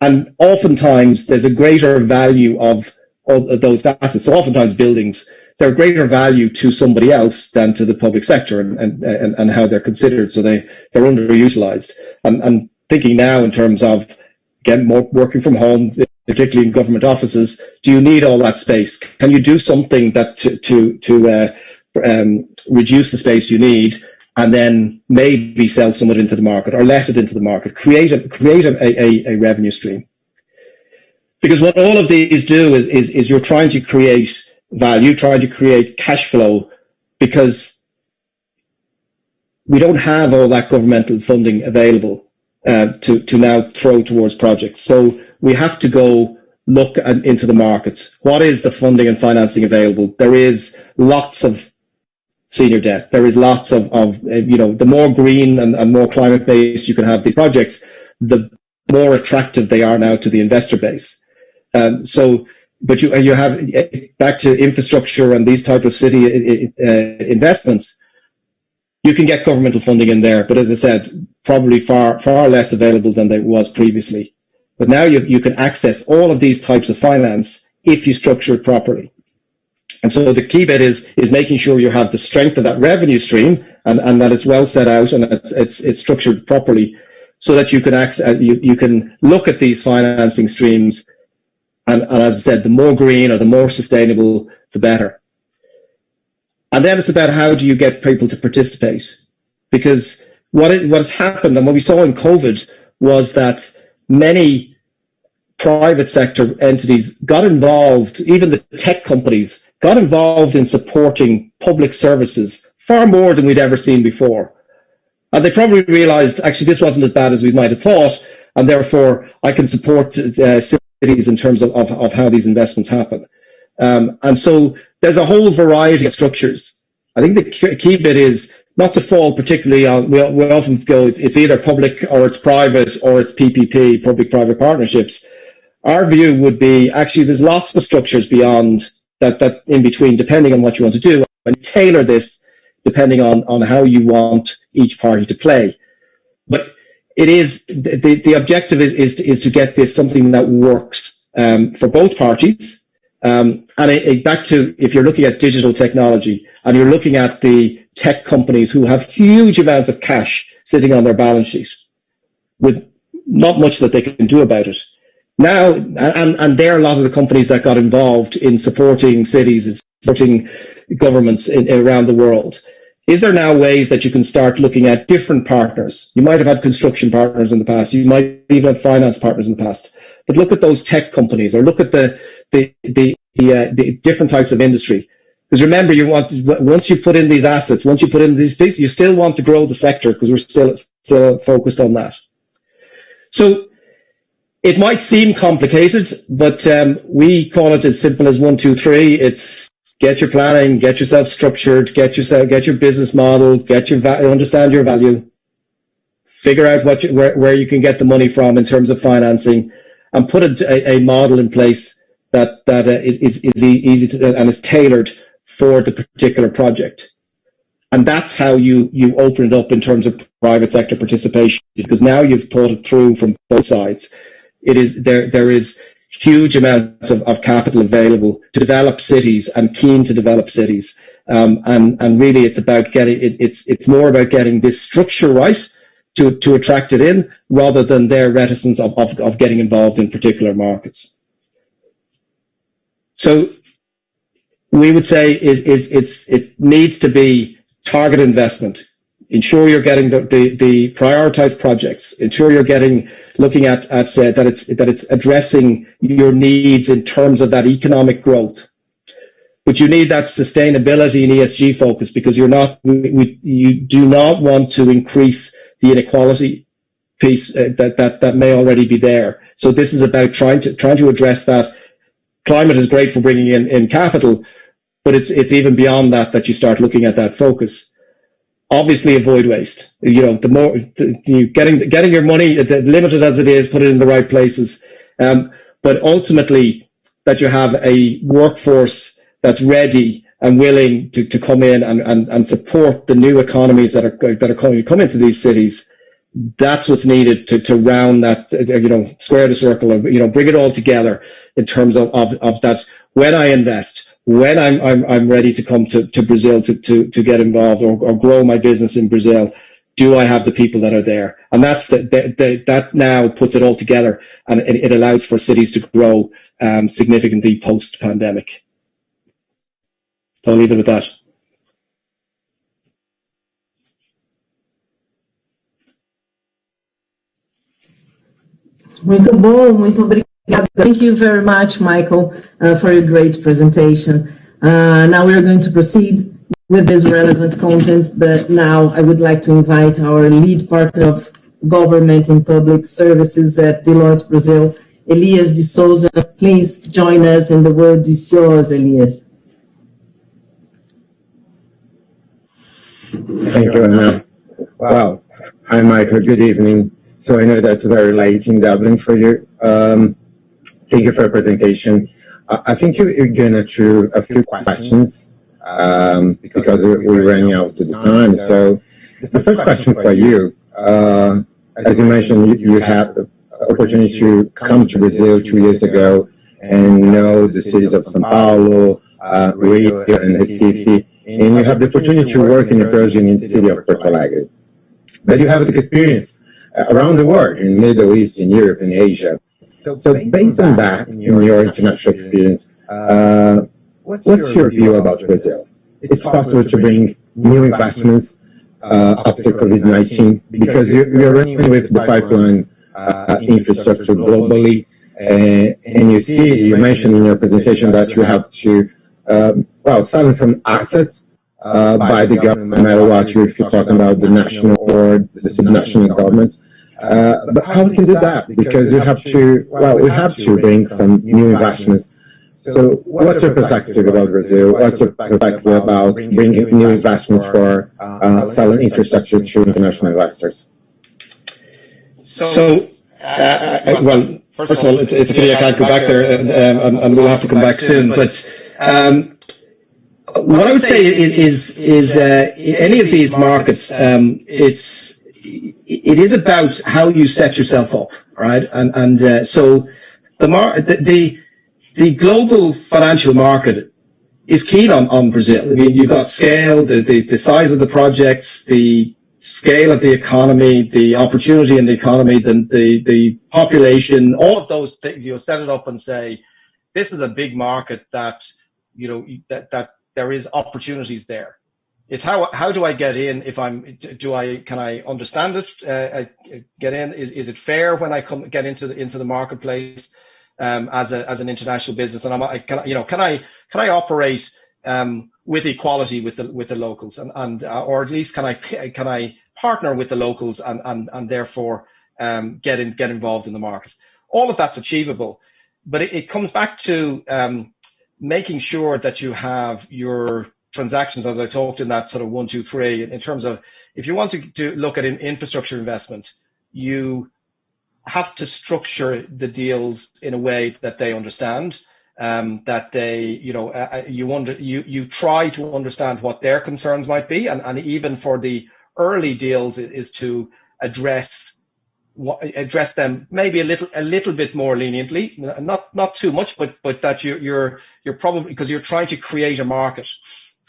And oftentimes there's a greater value of those assets. So oftentimes buildings, they're greater value to somebody else than to the public sector, and how they're considered. So they're underutilized. And thinking now in terms of, again, more working from home, particularly in government offices, do you need all that space? Can you do something that to reduce the space you need, and then maybe sell some of it into the market or let it into the market, create a revenue stream? Because what all of these do is you're trying to create value, trying to create cash flow, because we don't have all that governmental funding available to now throw towards projects. So we have to go look into the markets. What is the funding and financing available? There is lots of senior debt. There is lots of you know, the more green and more climate based you can have these projects, the more attractive they are now to the investor base. But you have, back to infrastructure and these type of city investments, you can get governmental funding in there, but as I said, probably far less available than there was previously. But now you can access all of these types of finance if you structure it properly. And so the key bit is making sure you have the strength of that revenue stream, and that it's well set out and it's structured properly, so that you can you can look at these financing streams. And as I said, the more green or the more sustainable, the better. And then it's about how do you get people to participate? Because what has happened, and what we saw in COVID, was that many private sector entities got involved, even the tech companies got involved in supporting public services far more than we'd ever seen before. And they probably realized, actually, this wasn't as bad as we might have thought, and therefore I can support cities in terms of how these investments happen. And so there's a whole variety of structures. I think the key bit is not to fall particularly on, we often go, it's either public or it's private or it's PPP, public-private partnerships. Our view would be, actually, there's lots of structures beyond that in between, depending on what you want to do, and tailor this depending on how you want each party to play. But it is, the objective is to get this something that works for both parties. And back to, if you're looking at digital technology and you're looking at the tech companies who have huge amounts of cash sitting on their balance sheet with not much that they can do about it. Now, and there are a lot of the companies that got involved in supporting cities and supporting governments around the world. Is there now ways that you can start looking at different partners? You might have had construction partners in the past. You might even have finance partners in the past. But look at those tech companies, or look at the different types of industry. Because remember, once you put in these assets, once you put in these things, you still want to grow the sector, because we're still focused on that. So it might seem complicated, but we call it as simple as 1, 2, 3. It's get your planning, get yourself structured, get your business model, understand your value, figure out where you can get the money from in terms of financing, and put a model in place that is easy to, and is tailored for the particular project. And that's how you open it up in terms of private sector participation, because now you've thought it through from both sides. There is huge amounts of capital available to develop cities and keen to develop cities. And really it's about it's more about getting this structure right to attract it in, rather than their reticence of getting involved in particular markets. So we would say it needs to be targeted investment. Ensure you're getting the prioritized projects. Ensure you're looking at that it's addressing your needs in terms of that economic growth. But you need that sustainability and ESG focus, because you do not want to increase the inequality piece that may already be there. So this is about trying to address that. Climate is great for bringing in capital, but it's even beyond that you start looking at that focus. Obviously, avoid waste. The more getting your money, limited as it is, put it in the right places. But ultimately, that you have a workforce that's ready and willing to come in and support the new economies that are coming into these cities. That's what's needed to round that, square the circle, and bring it all together in terms of that. When I invest, when I'm ready to come to Brazil to get involved or grow my business in Brazil, do I have the people that are there? And that's that now puts it all together, and it allows for cities to grow significantly post-pandemic. So I'll leave it at that. Muito bom, muito obrigada. Thank you very much, Michael, for your great presentation. Now we are going to proceed with this relevant content, but now I would like to invite our lead partner of government and public services at Deloitte Brazil, Elias de Souza. Please join us, and the word is yours, Elias. Thank you, Anna. Wow. Hi, Michael. Good evening. So I know that's very late in Dublin for you. Thank you for your presentation. I think you're going through a few questions because we're running out of the time. So the first question for you, as you mentioned, you had the opportunity to come to Brazil 2 years ago and know the cities of São Paulo, Rio, and Recife, and you have the opportunity to work in a project in the city of Porto Alegre. But you have the experience around the world, in the Middle East, in Europe, in Asia. So based on that, in your international experience, what's your view about Brazil? It's possible to bring new investments after COVID-19 because you're running with the pipeline infrastructure globally, and you mentioned in your presentation that you have to selling some assets by the government, no matter what, if you're talking about the national or the subnational governments. But how we can do that? Because we have to bring some new investments. So what's your perspective about Brazil? What's your perspective about bringing new investments for selling infrastructure to international investors? So, first of all, it's a pity I can't go back there, and we'll have to come back soon. But what I would say is in any of these markets, it is about how you set yourself up, right? And so the global financial market is keen on Brazil. I mean, you've got scale, the size of the projects, the scale of the economy, the opportunity in the economy, the population, all of those things. You set it up and say, this is a big market that that there is opportunities there. It's how do I get in? Can I understand it? Get in? Is it fair when I get into the marketplace as an international business? And can I operate with equality with the locals, and or at least can I partner with the locals and therefore get involved in the market? All of that's achievable, but it comes back to making sure that you have your transactions, as I talked in that sort of 1, 2, 3, in terms of if you want to look at an infrastructure investment, you have to structure the deals in a way that they understand, that they, you try to understand what their concerns might be, and even for the early deals is to address them maybe a little bit more leniently, not too much, but that you're probably, because you're trying to create a market,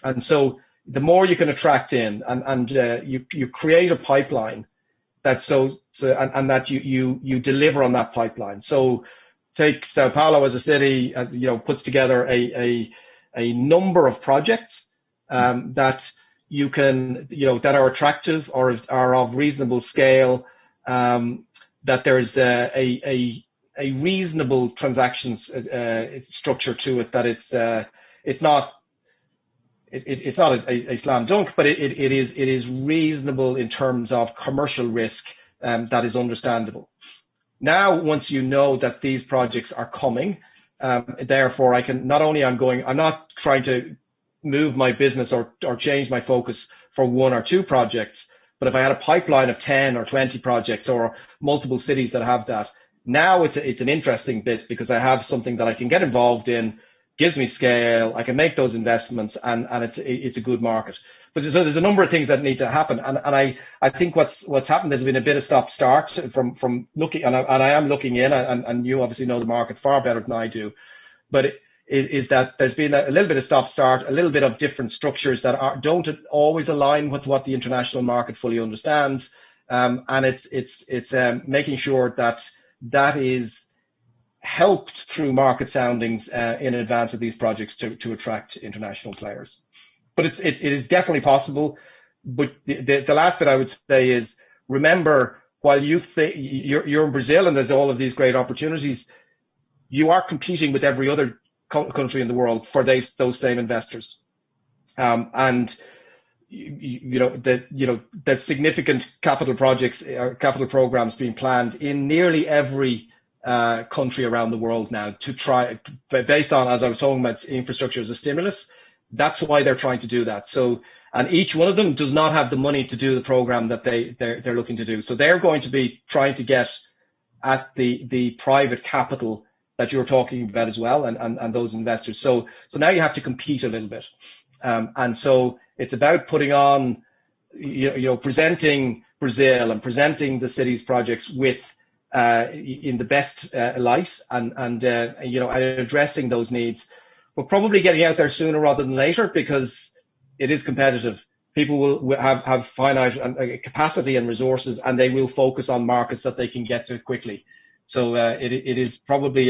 and so the more you can attract in, and you create a pipeline that and that you deliver on that pipeline. So take Sao Paulo as a city, puts together a number of projects that you can, that are attractive or are of reasonable scale, that there's a reasonable transactions structure to it, that it's not a slam dunk, but it is reasonable in terms of commercial risk, that is understandable. Now, once you know that these projects are coming, therefore I can I'm not trying to move my business or change my focus for 1 or 2 projects, but if I had a pipeline of 10 or 20 projects or multiple cities that have that, now it's an interesting bit, because I have something that I can get involved in, gives me scale, I can make those investments, and it's a good market. But so there's a number of things that need to happen, and I think what's happened, there's been a bit of stop-start from looking, and I am looking in, and you obviously know the market far better than I do, but is that there's been a little bit of stop-start, a little bit of different structures that don't always align with what the international market fully understands, and it's making sure that is helped through market soundings in advance of these projects to attract international players. But it is definitely possible. But the last bit I would say is, remember, while you think you're in Brazil and there's all of these great opportunities, you are competing with every other country in the world for those same investors, and there's significant capital projects, capital programs being planned in nearly every country around the world now, to try, based on, as I was talking about, infrastructure as a stimulus. That's why they're trying to do that. So, and each one of them does not have the money to do the program that they're looking to do. So they're going to be trying to get at the private capital that you're talking about as well, and those investors. So now you have to compete a little bit, and so it's about putting on, presenting Brazil and presenting the city's projects with in the best light, and addressing those needs, but probably getting out there sooner rather than later, because it is competitive. People will have finite capacity and resources, and they will focus on markets that they can get to quickly. So it is probably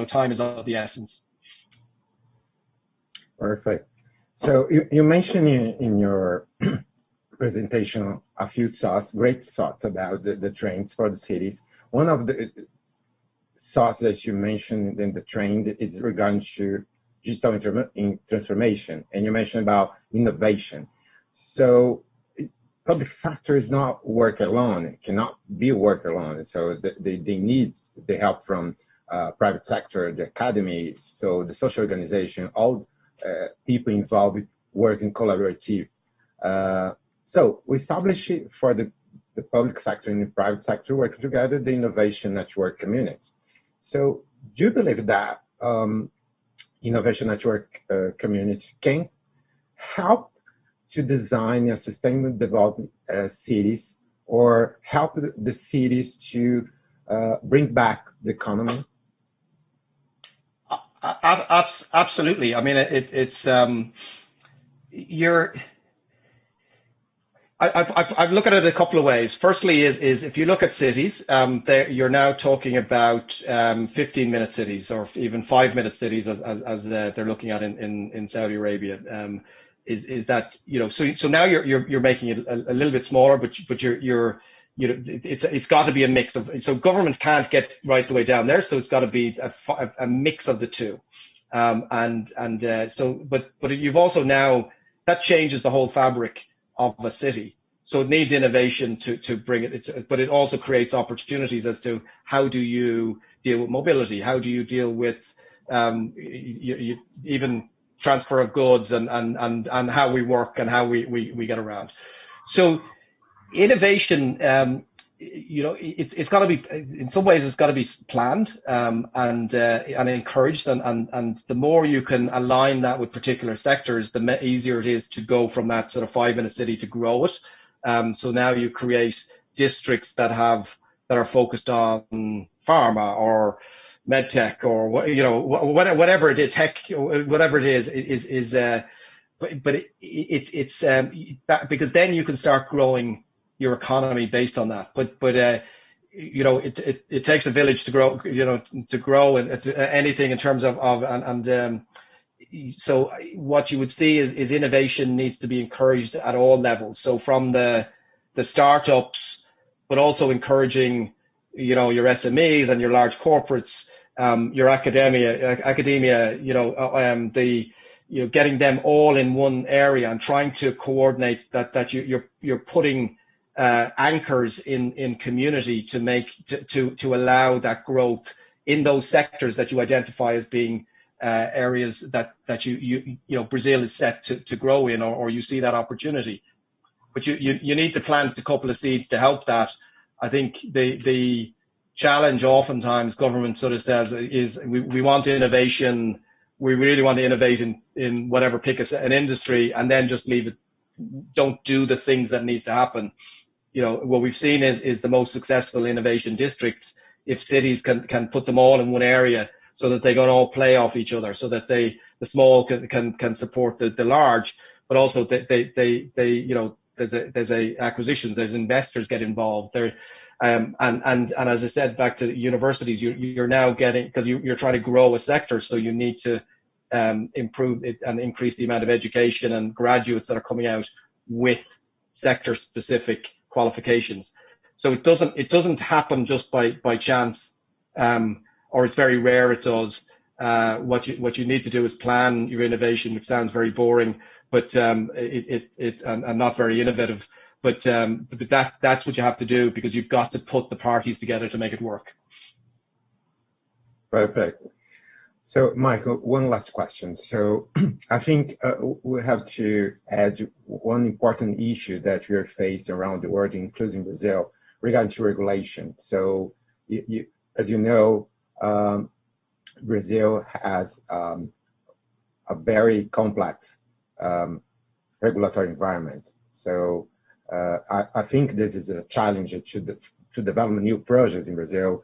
time is of the essence. Perfect. So you mentioned in your presentation a few great thoughts about the trends for the cities. One of the thoughts that you mentioned in the trend is regarding to digital transformation, and you mentioned about innovation. So public sector is not work alone; it cannot be work alone. So they need the help from private sector, the academy, so the social organization, all people involved working collaborative. So we established for the public sector and the private sector working together the innovation network community. So do you believe that innovation network community can help to design a sustainable development cities, or help the cities to bring back the economy? Absolutely. I mean, I've looked at it a couple of ways. Firstly, is if you look at cities, you're now talking about 15-minute cities, or even 5-minute cities, as they're looking at in Saudi Arabia. Is that, so now you're making it a little bit smaller, but it's got to be a mix of, so government can't get right the way down there, so it's got to be a mix of the two, but you've also now, that changes the whole fabric of a city, so it needs innovation to bring it. But it also creates opportunities as to how do you deal with mobility, how do you deal with even transfer of goods and how we work and how we get around. So innovation, it's got to be, in some ways, it's got to be planned and encouraged, and the more you can align that with particular sectors, the easier it is to go from that sort of 5-minute city to grow it. So now you create districts that are focused on pharma or medtech or whatever it is, tech, whatever it is. But it's that, because then you can start growing your economy based on that. But it takes a village to grow, and anything in terms of so what you would see is innovation needs to be encouraged at all levels. So from the startups, but also encouraging, your SMEs and your large corporates, your academia, getting them all in one area and trying to coordinate that you're putting anchors in community to allow that growth in those sectors that you identify as being areas that Brazil is set to grow in, or you see that opportunity. But you need to plant a couple of seeds to help that. I think the challenge oftentimes government sort of says is we want innovation, we really want to innovate in whatever, pick an industry, and then just leave it, don't do the things that needs to happen. What we've seen is the most successful innovation districts, if cities can put them all in one area so that they can all play off each other, so that the small can support the large, but also there's acquisitions, there's investors get involved there. And as I said, back to universities, you're now getting, because you're trying to grow a sector, so you need to improve it and increase the amount of education and graduates that are coming out with sector specific qualifications. So it doesn't happen just by chance, or it's very rare it does. What you need to do is plan your innovation, which sounds very boring, but and not very innovative. But that's what you have to do, because you've got to put the parties together to make it work. Perfect. So, Michael, one last question. So, I think we have to add one important issue that we are facing around the world, including Brazil, regarding to regulation. So, as you know, Brazil has a very complex regulatory environment. So, I think this is a challenge to develop new projects in Brazil,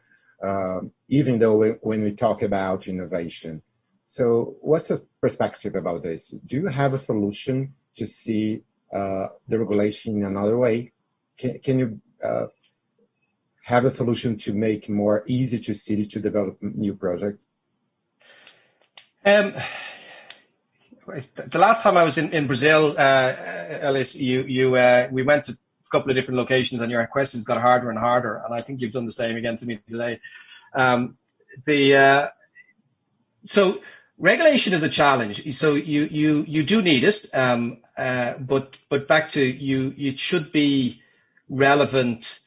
even though when we talk about innovation. So what's your perspective about this? Do you have a solution to see the regulation in another way? Can you have a solution to make more easy to cities to develop new projects? The last time I was in Brazil, Ellis, we went to a couple of different locations, and your questions got harder and harder, and I think you've done the same again to me today. So regulation is a challenge. So you do need it, but back to you, it should be relevant.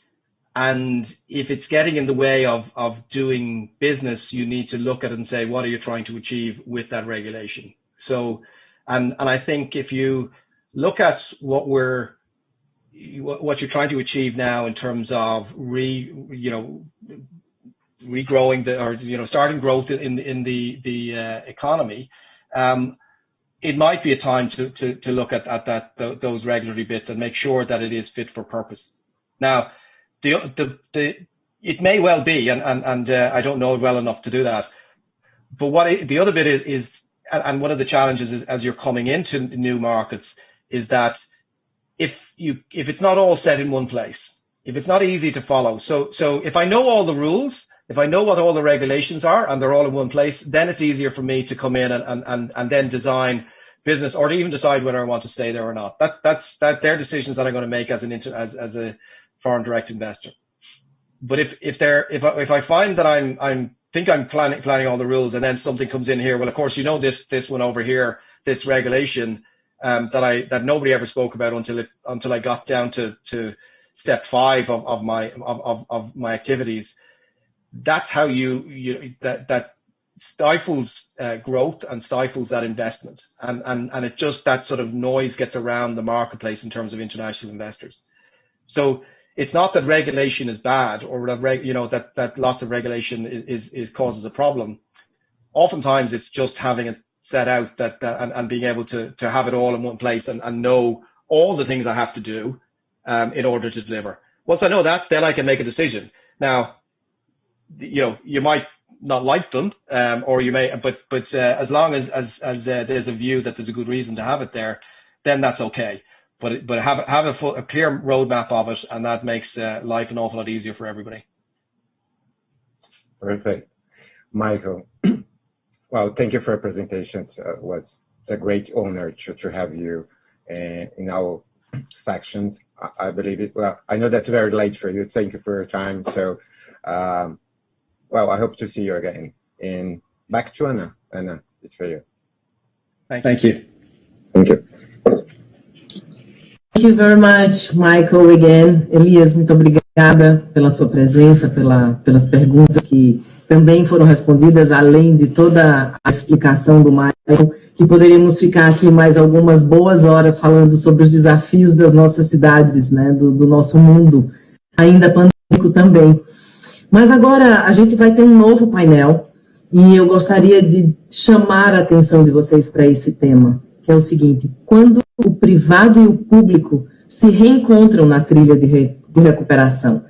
And if it's getting in the way of doing business, you need to look at it and say, what are you trying to achieve with that regulation? So, and I think if you look at what you're trying to achieve now in terms of regrowing starting growth in the economy, it might be a time to look at those regulatory bits and make sure that it is fit for purpose. Now, it may well be, and I don't know it well enough to do that. But the other bit is, and one of the challenges is, as you're coming into new markets, is that if it's not all set in one place, if it's not easy to follow. So if I know all the rules, if I know what all the regulations are, and they're all in one place, then it's easier for me to come in and then design business, or to even decide whether I want to stay there or not. That's their decisions that I'm going to make as a foreign direct investor. But if I find that I'm planning all the rules, and then something comes in here, well, of course, this one over here, this regulation that nobody ever spoke about until I got down to step 5 of my activities. That's how that stifles growth and stifles that investment. And it just, that sort of noise gets around the marketplace in terms of international investors. So it's not that regulation is bad, or that, that lots of regulation is causes a problem. Oftentimes it's just having it set out and being able to have it all in one place and know all the things I have to do in order to deliver. Once I know that, then I can make a decision. Now, you might not like them, or you may, but as long as there's a view that there's a good reason to have it there, then that's okay. But have a clear roadmap of it, and that makes life an awful lot easier for everybody. Perfect, Michael. Well, thank you for your presentation. It's a great honor to have you in our sections. I believe it. Well, I know that's very late for you. Thank you for your time. So, well, I hope to see you again. And back to Ana. Ana, it's for you. Thank you. Thank you. Thank you very much, Michael, again. Elias, muito obrigada pela sua presença, pelas perguntas que também foram respondidas, além de toda a explicação do Michael, que poderíamos ficar aqui mais algumas boas horas falando sobre os desafios das nossas cidades, né, do nosso mundo, ainda pandêmico também. Mas agora a gente vai ter um novo painel, e eu gostaria de chamar a atenção de vocês para esse tema, que é o seguinte: quando o privado e o público se reencontram na trilha de recuperação.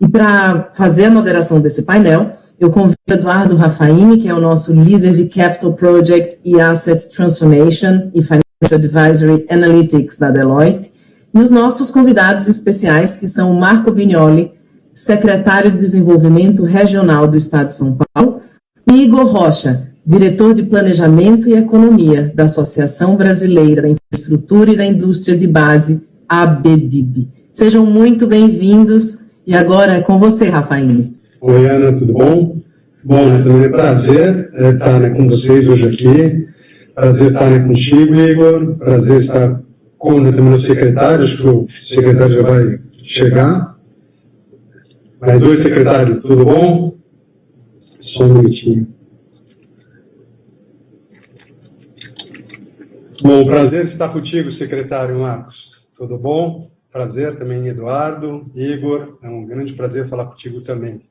E para fazer a moderação desse painel, eu convido Eduardo Raffaini, que é o nosso líder de Capital Project e Asset Transformation e Financial Advisory Analytics da Deloitte, e os nossos convidados especiais, que são o Marco Vignoli, secretário de Desenvolvimento Regional do Estado de São Paulo, e Igor Rocha, diretor de Planejamento e Economia da Associação Brasileira da Infraestrutura e da Indústria de Base, ABDIB. Sejam muito bem-vindos, e agora é com você, Raffaini. Oi, Ana, tudo bom? Bom, também é prazer estar com vocês hoje aqui, prazer estar contigo, Igor, prazer estar com também o secretário, acho que o secretário já vai chegar. Mas oi, secretário, tudo bom? Só um minutinho. Bom, prazer estar contigo, secretário Marcos. Tudo bom? Prazer também, Eduardo, Igor. É um grande prazer falar contigo também.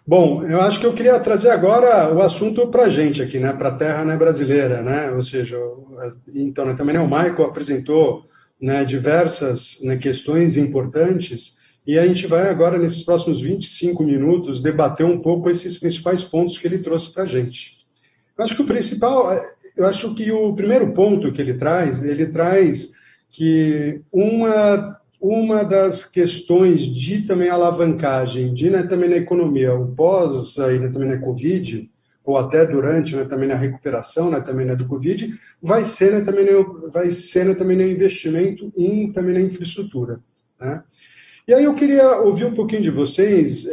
Bom, eu acho que eu queria trazer agora o assunto para a gente aqui, né? Para a terra, né, brasileira, né? Ou seja, então, né, também o Michael apresentou, né, diversas, né, questões importantes, e a gente vai agora, nesses próximos 25 minutos, debater um pouco esses principais pontos que ele trouxe para a gente. Eu acho que o principal... Eu acho que o primeiro ponto que ele traz que uma das questões de também alavancagem, de, né, também na economia, o pós, aí, né, também na Covid, ou até durante, né, também na recuperação, né, também, né, do Covid, vai ser, né, também no investimento também na infraestrutura, né? E aí eu queria ouvir um pouquinho de vocês,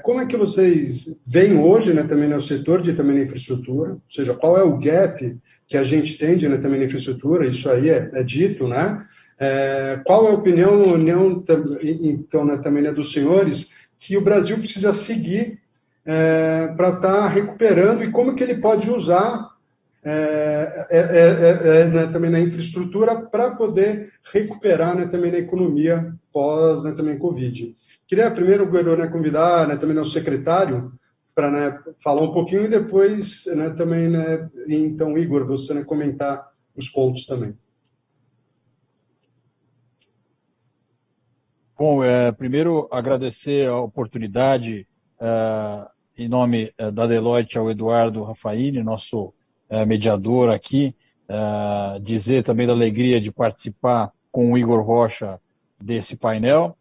como é que vocês veem hoje, né, também no setor de também na infraestrutura, ou seja, qual é o gap que a gente tem, né, também na infraestrutura, isso aí é dito, né? Qual é a opinião então, né, também, né, dos senhores, que o Brasil precisa seguir para estar recuperando, e como que ele pode usar né, também na infraestrutura para poder recuperar, né, também na economia pós, né, também Covid. Queria primeiro, né, convidar, né, também o secretário para, né, falar um pouquinho, e depois, né, também, né, então, Igor, você, né, comentar os pontos também. Bom, primeiro agradecer a oportunidade, em nome da Deloitte, ao Eduardo Raffaini, nosso mediador aqui, dizer também da alegria de participar com o Igor Rocha desse painel.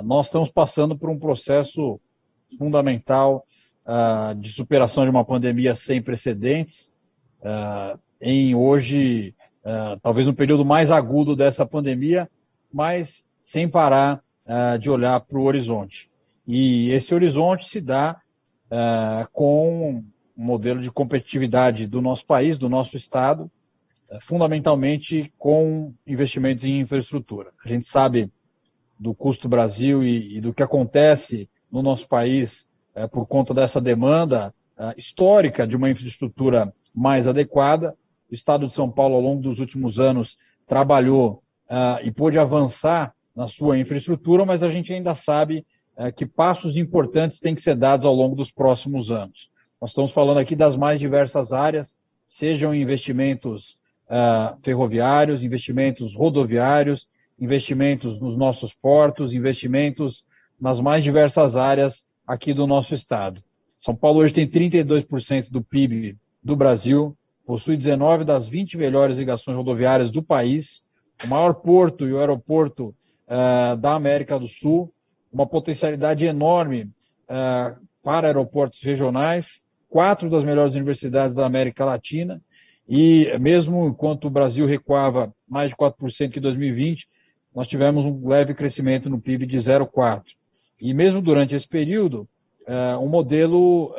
Nós estamos passando por um processo fundamental de superação de uma pandemia sem precedentes, hoje, talvez no período mais agudo dessa pandemia, mas sem parar de olhar para o horizonte. E esse horizonte se dá com um modelo de competitividade do nosso país, do nosso Estado, fundamentalmente com investimentos em infraestrutura. A gente sabe do custo Brasil e do que acontece no nosso país por conta dessa demanda histórica de uma infraestrutura mais adequada. O Estado de São Paulo, ao longo dos últimos anos, trabalhou e pôde avançar na sua infraestrutura, mas a gente ainda sabe que passos importantes têm que ser dados ao longo dos próximos anos. Nós estamos falando aqui das mais diversas áreas, sejam investimentos ferroviários, investimentos rodoviários, investimentos nos nossos portos, investimentos nas mais diversas áreas aqui do nosso estado. São Paulo hoje tem 32% do PIB do Brasil, possui 19 das 20 melhores ligações rodoviárias do país, o maior porto e o aeroporto da América do Sul, uma potencialidade enorme para aeroportos regionais, 4 das melhores universidades da América Latina, e mesmo enquanto o Brasil recuava mais de 4% em 2020, nós tivemos um leve crescimento no PIB de 0,4%. E mesmo durante esse período, um modelo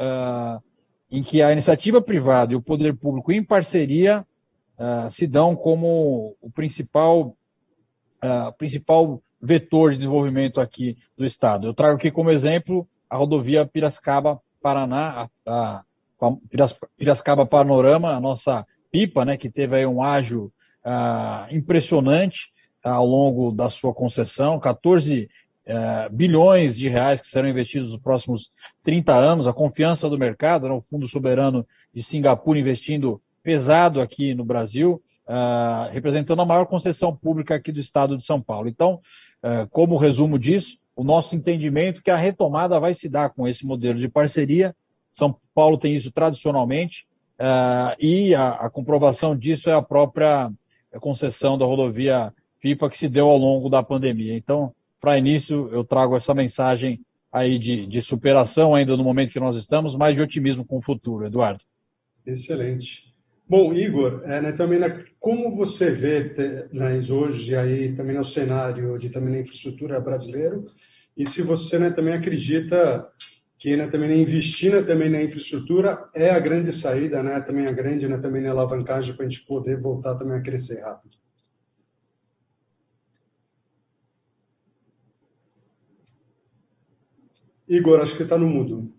em que a iniciativa privada e o poder público em parceria se dão como o principal vetor de desenvolvimento aqui do Estado. Eu trago aqui como exemplo a rodovia Piracicaba-Paraná, Piracicaba-Panorama, a nossa pipa, né, que teve aí um ágio impressionante ao longo da sua concessão, 14 bilhões de reais que serão investidos nos próximos 30 anos, a confiança do mercado, né, o Fundo Soberano de Singapura investindo pesado aqui no Brasil, representando a maior concessão pública aqui do estado de São Paulo. Então, como resumo disso, o nosso entendimento é que a retomada vai se dar com esse modelo de parceria. São Paulo tem isso tradicionalmente, e a comprovação disso é a própria concessão da rodovia Pipa que se deu ao longo da pandemia. Então, para início, eu trago essa mensagem aí de superação ainda no momento que nós estamos, mas de otimismo com o futuro, Eduardo. Excelente. Bom, Igor, também, como você vê hoje aí também no cenário de também na infraestrutura brasileiro, e se você também acredita que também investir também na infraestrutura é a grande saída, também a grande também a alavancagem para a gente poder voltar também a crescer rápido. Igor, acho que está no mudo.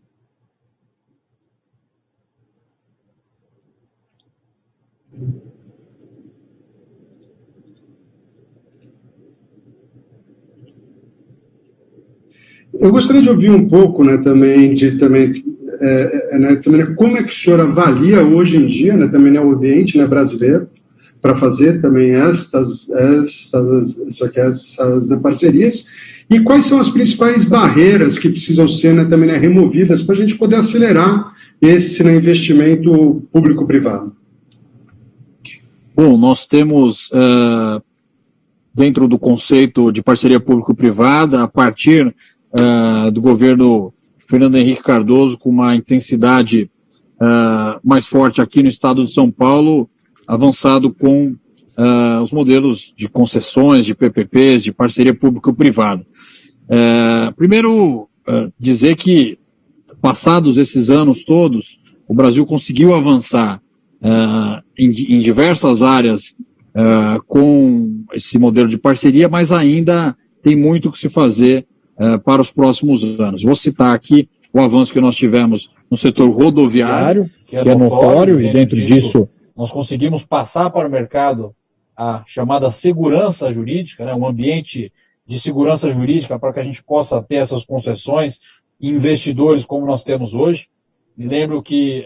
Eu gostaria de ouvir um pouco, também como é que o senhor avalia hoje em dia, também o ambiente brasileiro para fazer também essas parcerias, e quais são as principais barreiras que precisam ser também removidas para a gente poder acelerar esse investimento público-privado? Bom, nós temos, dentro do conceito de parceria público-privada, a partir do governo Fernando Henrique Cardoso, com uma intensidade mais forte aqui no estado de São Paulo, avançado com os modelos de concessões, de PPPs, de parceria público-privada. Primeiro, dizer que, passados esses anos todos, o Brasil conseguiu avançar em diversas áreas com esse modelo de parceria, mas ainda tem muito que se fazer para os próximos anos. Vou citar aqui o avanço que nós tivemos no setor rodoviário, que é notório, e dentro disso nós conseguimos passar para o mercado a chamada segurança jurídica, um ambiente de segurança jurídica para que a gente possa ter essas concessões e investidores como nós temos hoje. Me lembro que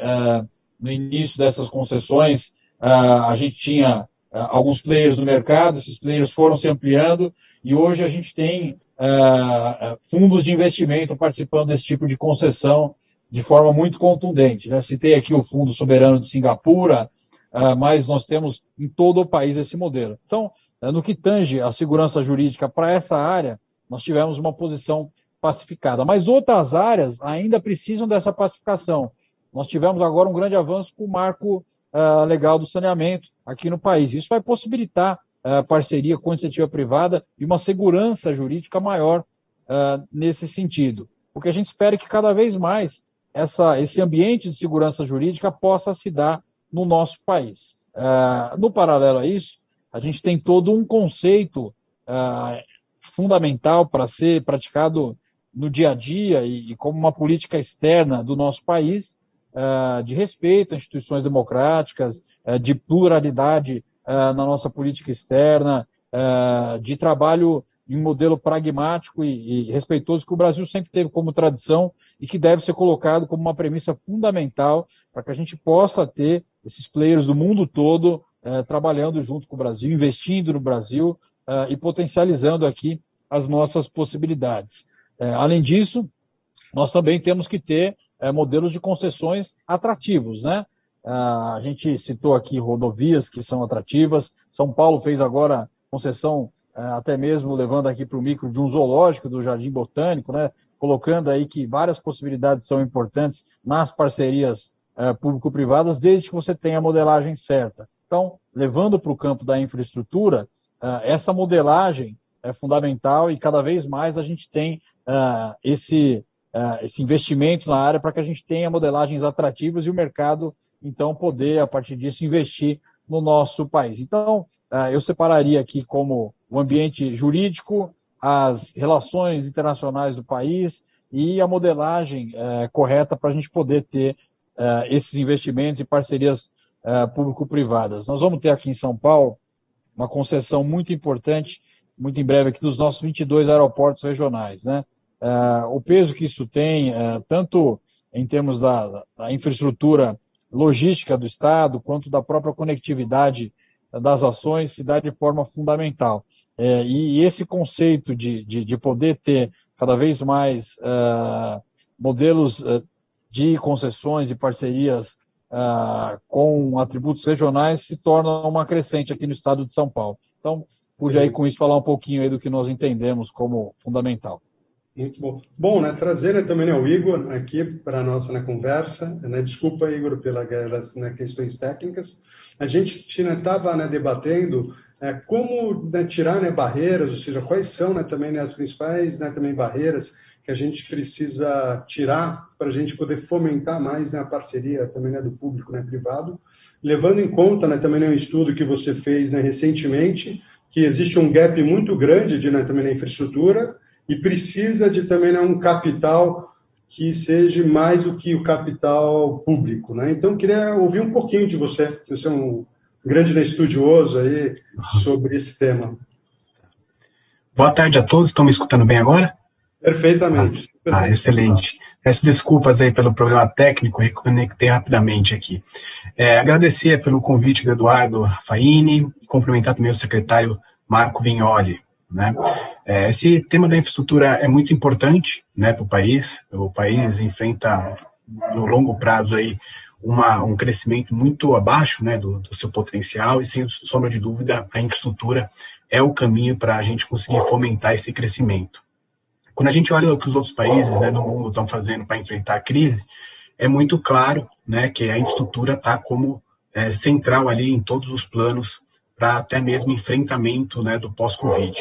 no início dessas concessões a gente tinha alguns players no mercado, esses players foram se ampliando e hoje a gente tem fundos de investimento participando desse tipo de concessão de forma muito contundente. Citei aqui o Fundo Soberano de Singapura, mas nós temos em todo o país esse modelo. Então, no que tange a segurança jurídica para essa área, nós tivemos uma posição pacificada. Mas outras áreas ainda precisam dessa pacificação. Nós tivemos agora um grande avanço com o marco legal do saneamento aqui no país. Isso vai possibilitar parceria com a iniciativa privada e uma segurança jurídica maior nesse sentido. O que a gente espera é que cada vez mais esse ambiente de segurança jurídica possa se dar no nosso país. No paralelo a isso, a gente tem todo um conceito fundamental para ser praticado no dia a dia e como uma política externa do nosso país, de respeito a instituições democráticas, de pluralidade na nossa política externa, de trabalho em um modelo pragmático e respeitoso que o Brasil sempre teve como tradição e que deve ser colocado como uma premissa fundamental para que a gente possa ter esses players do mundo todo trabalhando junto com o Brasil, investindo no Brasil e potencializando aqui as nossas possibilidades. Além disso, nós também temos que ter modelos de concessões atrativos, né? A gente citou aqui rodovias que são atrativas. São Paulo fez agora concessão, até mesmo levando aqui para o micro, de um zoológico do Jardim Botânico, né? Colocando aí que várias possibilidades são importantes nas parcerias público-privadas, desde que você tenha a modelagem certa. Então, levando para o campo da infraestrutura, essa modelagem é fundamental e cada vez mais a gente tem esse investimento na área para que a gente tenha modelagens atrativas e o mercado, então, poder, a partir disso, investir no nosso país. Então, eu separaria aqui como o ambiente jurídico, as relações internacionais do país e a modelagem correta para a gente poder ter esses investimentos e parcerias público-privadas. Nós vamos ter aqui em São Paulo uma concessão muito importante, muito em breve, aqui dos nossos 22 aeroportos regionais, né? O peso que isso tem, tanto em termos da infraestrutura logística do Estado, quanto da própria conectividade das ações, se dá de forma fundamental. E esse conceito de poder ter cada vez mais modelos de concessões e parcerias com atributos regionais se torna uma crescente aqui no estado de São Paulo. Então, pude aí com isso falar um pouquinho aí do que nós entendemos como fundamental. Muito bom. Bom, né, trazer também o Igor aqui para a nossa conversa. Né, desculpa, Igor, pelas questões técnicas. A gente estava debatendo como tirar barreiras, ou seja, quais são também as principais também barreiras que a gente precisa tirar para a gente poder fomentar mais a parceria também do público privado, levando em conta também um estudo que você fez recentemente, que existe um gap muito grande também na infraestrutura, e precisa de também um capital que seja mais do que o capital público, né? Então, queria ouvir um pouquinho de você, que você é um grande estudioso aí sobre esse tema. Boa tarde a todos, estão me escutando bem agora? Perfeitamente. Excelente. Peço desculpas aí pelo problema técnico, reconectei rapidamente aqui. Agradecer pelo convite do Eduardo Raffaini e cumprimentar também o secretário Marco Vignoli. Né? Esse tema da infraestrutura é muito importante, né, para o país. O país enfrenta, no longo prazo, aí, um crescimento muito abaixo, né, do seu potencial, e sem sombra de dúvida, a infraestrutura é o caminho para a gente conseguir fomentar esse crescimento. Quando a gente olha o que os outros países no mundo estão fazendo para enfrentar a crise, é muito claro, né, que a infraestrutura está como central ali em todos os planos para até mesmo enfrentamento, né, do pós-Covid.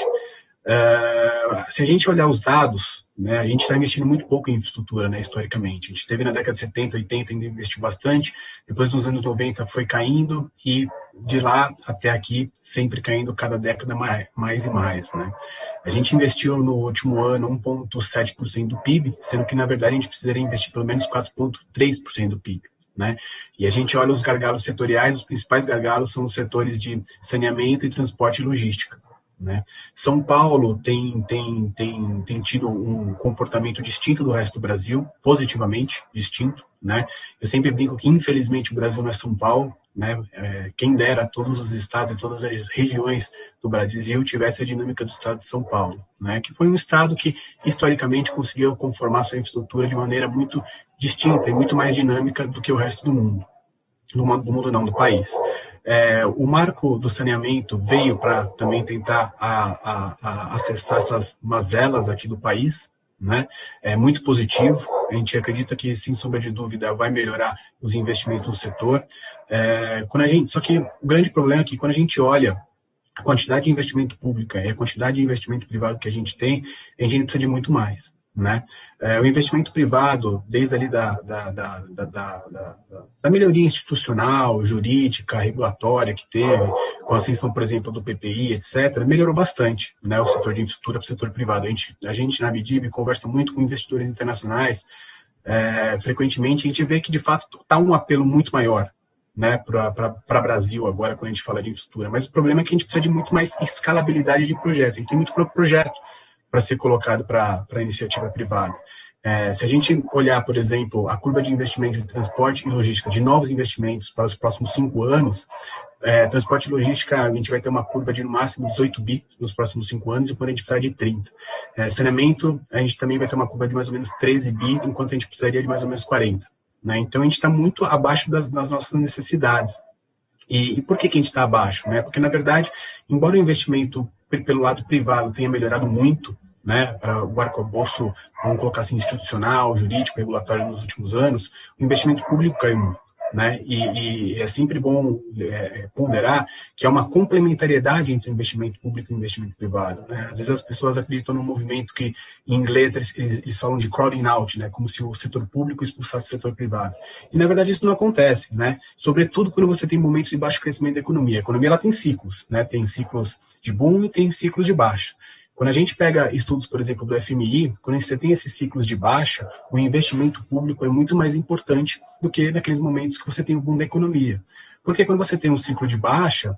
Se a gente olhar os dados, né, a gente está investindo muito pouco em infraestrutura, né, historicamente. A gente teve na década de 70, 80, ainda investiu bastante, depois nos anos 90 foi caindo, e de lá até aqui sempre caindo cada década mais e mais. Né. A gente investiu no último ano 1,7% do PIB, sendo que na verdade a gente precisaria investir pelo menos 4,3% do PIB. Né? E a gente olha os gargalos setoriais, os principais gargalos são os setores de saneamento e transporte e logística. Né? São Paulo tem tido um comportamento distinto do resto do Brasil, positivamente distinto. Né? Eu sempre brinco que, infelizmente, o Brasil não é São Paulo. Né? Quem dera todos os estados e todas as regiões do Brasil tivesse a dinâmica do estado de São Paulo, né? Que foi um estado que, historicamente, conseguiu conformar sua infraestrutura de maneira muito distinta e muito mais dinâmica do que o resto do mundo. Do país. O marco do saneamento veio para também tentar acessar essas mazelas aqui do país, né? É muito positivo, a gente acredita que, sem sombra de dúvida, vai melhorar os investimentos no setor. Só que o grande problema é que, quando a gente olha a quantidade de investimento público e a quantidade de investimento privado que a gente tem, a gente precisa de muito mais. Né? O investimento privado, desde ali da melhoria institucional, jurídica, regulatória que teve, com a ascensão, por exemplo, do PPI, etc., melhorou bastante, né, o setor de infraestrutura para o setor privado. A gente na BDIB conversa muito com investidores internacionais, frequentemente, a gente vê que, de fato, está um apelo muito maior, né, para o Brasil agora, quando a gente fala de infraestrutura. Mas o problema é que a gente precisa de muito mais escalabilidade de projetos. A gente tem muito projeto para ser colocado para a iniciativa privada. Se a gente olhar, por exemplo, a curva de investimento de transporte e logística, de novos investimentos para os próximos 5 anos, transporte e logística, a gente vai ter uma curva de no máximo 18 bi nos próximos 5 anos, enquanto a gente precisar de 30. Saneamento, a gente também vai ter uma curva de mais ou menos 13 bi, enquanto a gente precisaria de mais ou menos 40. Né? Então, a gente está muito abaixo das nossas necessidades. E por que a gente está abaixo? Né? Porque, na verdade, embora o investimento pelo lado privado tenha melhorado muito, né, o arcabouço, vamos colocar assim, institucional, jurídico, regulatório nos últimos anos, o investimento público caiu muito. Né? E é sempre bom ponderar que há uma complementariedade entre o investimento público e o investimento privado. Né? Às vezes as pessoas acreditam num movimento que, em inglês, eles falam de crowding out, né? Como se o setor público expulsasse o setor privado. E, na verdade, isso não acontece, né? Sobretudo quando você tem momentos de baixo crescimento da economia. A economia ela tem ciclos, né? Tem ciclos de boom e tem ciclos de baixa. Quando a gente pega estudos, por exemplo, do FMI, quando você tem esses ciclos de baixa, o investimento público é muito mais importante do que naqueles momentos que você tem o boom da economia. Porque quando você tem um ciclo de baixa,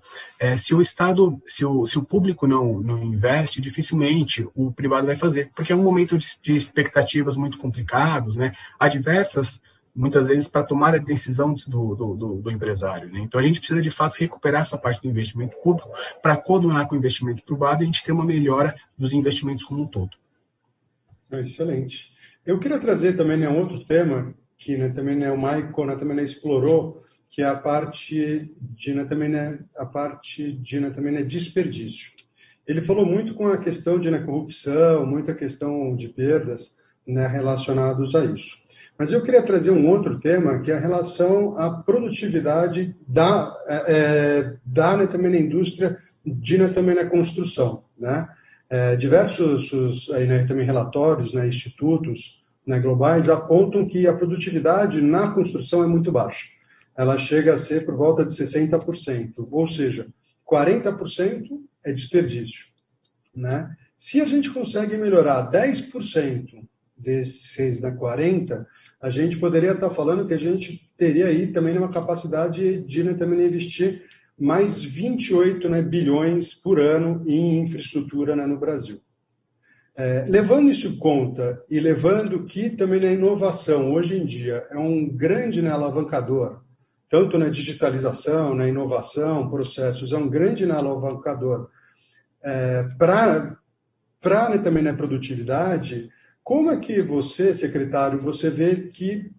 se o Estado, se o público não investe, dificilmente o privado vai fazer. Porque é um momento de expectativas muito complicados, né? Há diversas, muitas vezes, para tomar a decisão do empresário. Né? Então, a gente precisa, de fato, recuperar essa parte do investimento público para coordenar com o investimento privado e a gente ter uma melhora dos investimentos como um todo. Excelente. Eu queria trazer também um outro tema que também o Michael também explorou, que é a parte de desperdício. Ele falou muito com a questão de corrupção, muita questão de perdas relacionadas a isso. Mas eu queria trazer um outro tema, que é a relação à produtividade também na indústria, também na construção. Né? Diversos também relatórios, institutos globais apontam que a produtividade na construção é muito baixa. Ela chega a ser por volta de 60%, ou seja, 40% é desperdício. Né? Se a gente consegue melhorar 10% desses 40%, a gente poderia estar falando que a gente teria aí também uma capacidade de também investir mais 28 bilhões por ano em infraestrutura no Brasil. Levando isso em conta e levando que também a inovação hoje em dia é um grande alavancador, tanto na digitalização, na inovação, processos, é um grande alavancador para também na produtividade. Como é que você, secretário, você vê que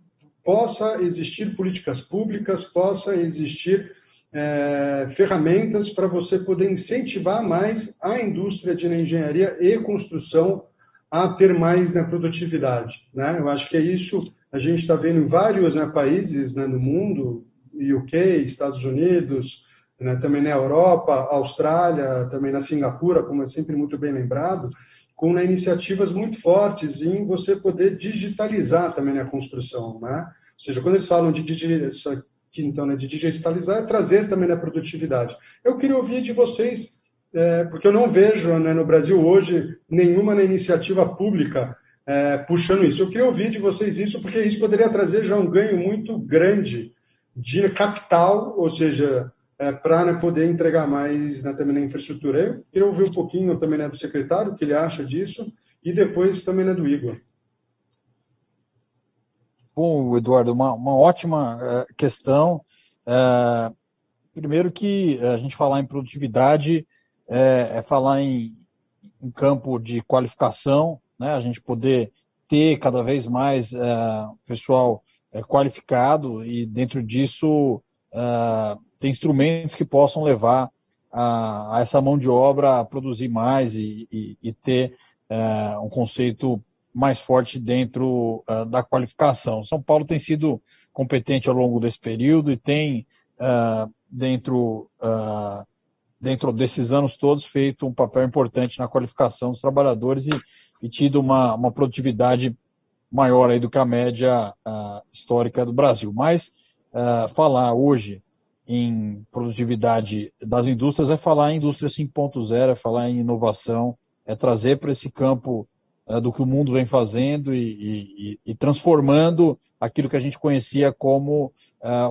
possa existir políticas públicas, possa existir ferramentas para você poder incentivar mais a indústria de engenharia e construção a ter mais produtividade? Né? Eu acho que é isso, a gente está vendo em vários países no mundo, UK, Estados Unidos, também na Europa, Austrália, também na Singapura, como é sempre muito bem lembrado, com iniciativas muito fortes em você poder digitalizar também a construção, né? Ou seja, quando eles falam de digitalizar, é trazer também a produtividade. Eu queria ouvir de vocês, porque eu não vejo no Brasil hoje nenhuma iniciativa pública puxando isso. Eu queria ouvir de vocês isso, porque isso poderia trazer já um ganho muito grande de capital, ou seja, para poder entregar mais também na infraestrutura. Eu queria ouvir um pouquinho também do secretário, o que ele acha disso, e depois também do Igor. Bom, Eduardo, uma ótima questão. Primeiro que a gente falar em produtividade é falar em campo de qualificação, né? A gente poder ter cada vez mais pessoal qualificado e dentro disso tem instrumentos que possam levar a essa mão de obra a produzir mais e ter um conceito mais forte dentro da qualificação. São Paulo tem sido competente ao longo desse período e tem, dentro desses anos todos, feito um papel importante na qualificação dos trabalhadores e tido uma produtividade maior aí do que a média histórica do Brasil. Mas falar hoje em produtividade das indústrias é falar em indústria 5.0, é falar em inovação, é trazer para esse campo do que o mundo vem fazendo e transformando aquilo que a gente conhecia como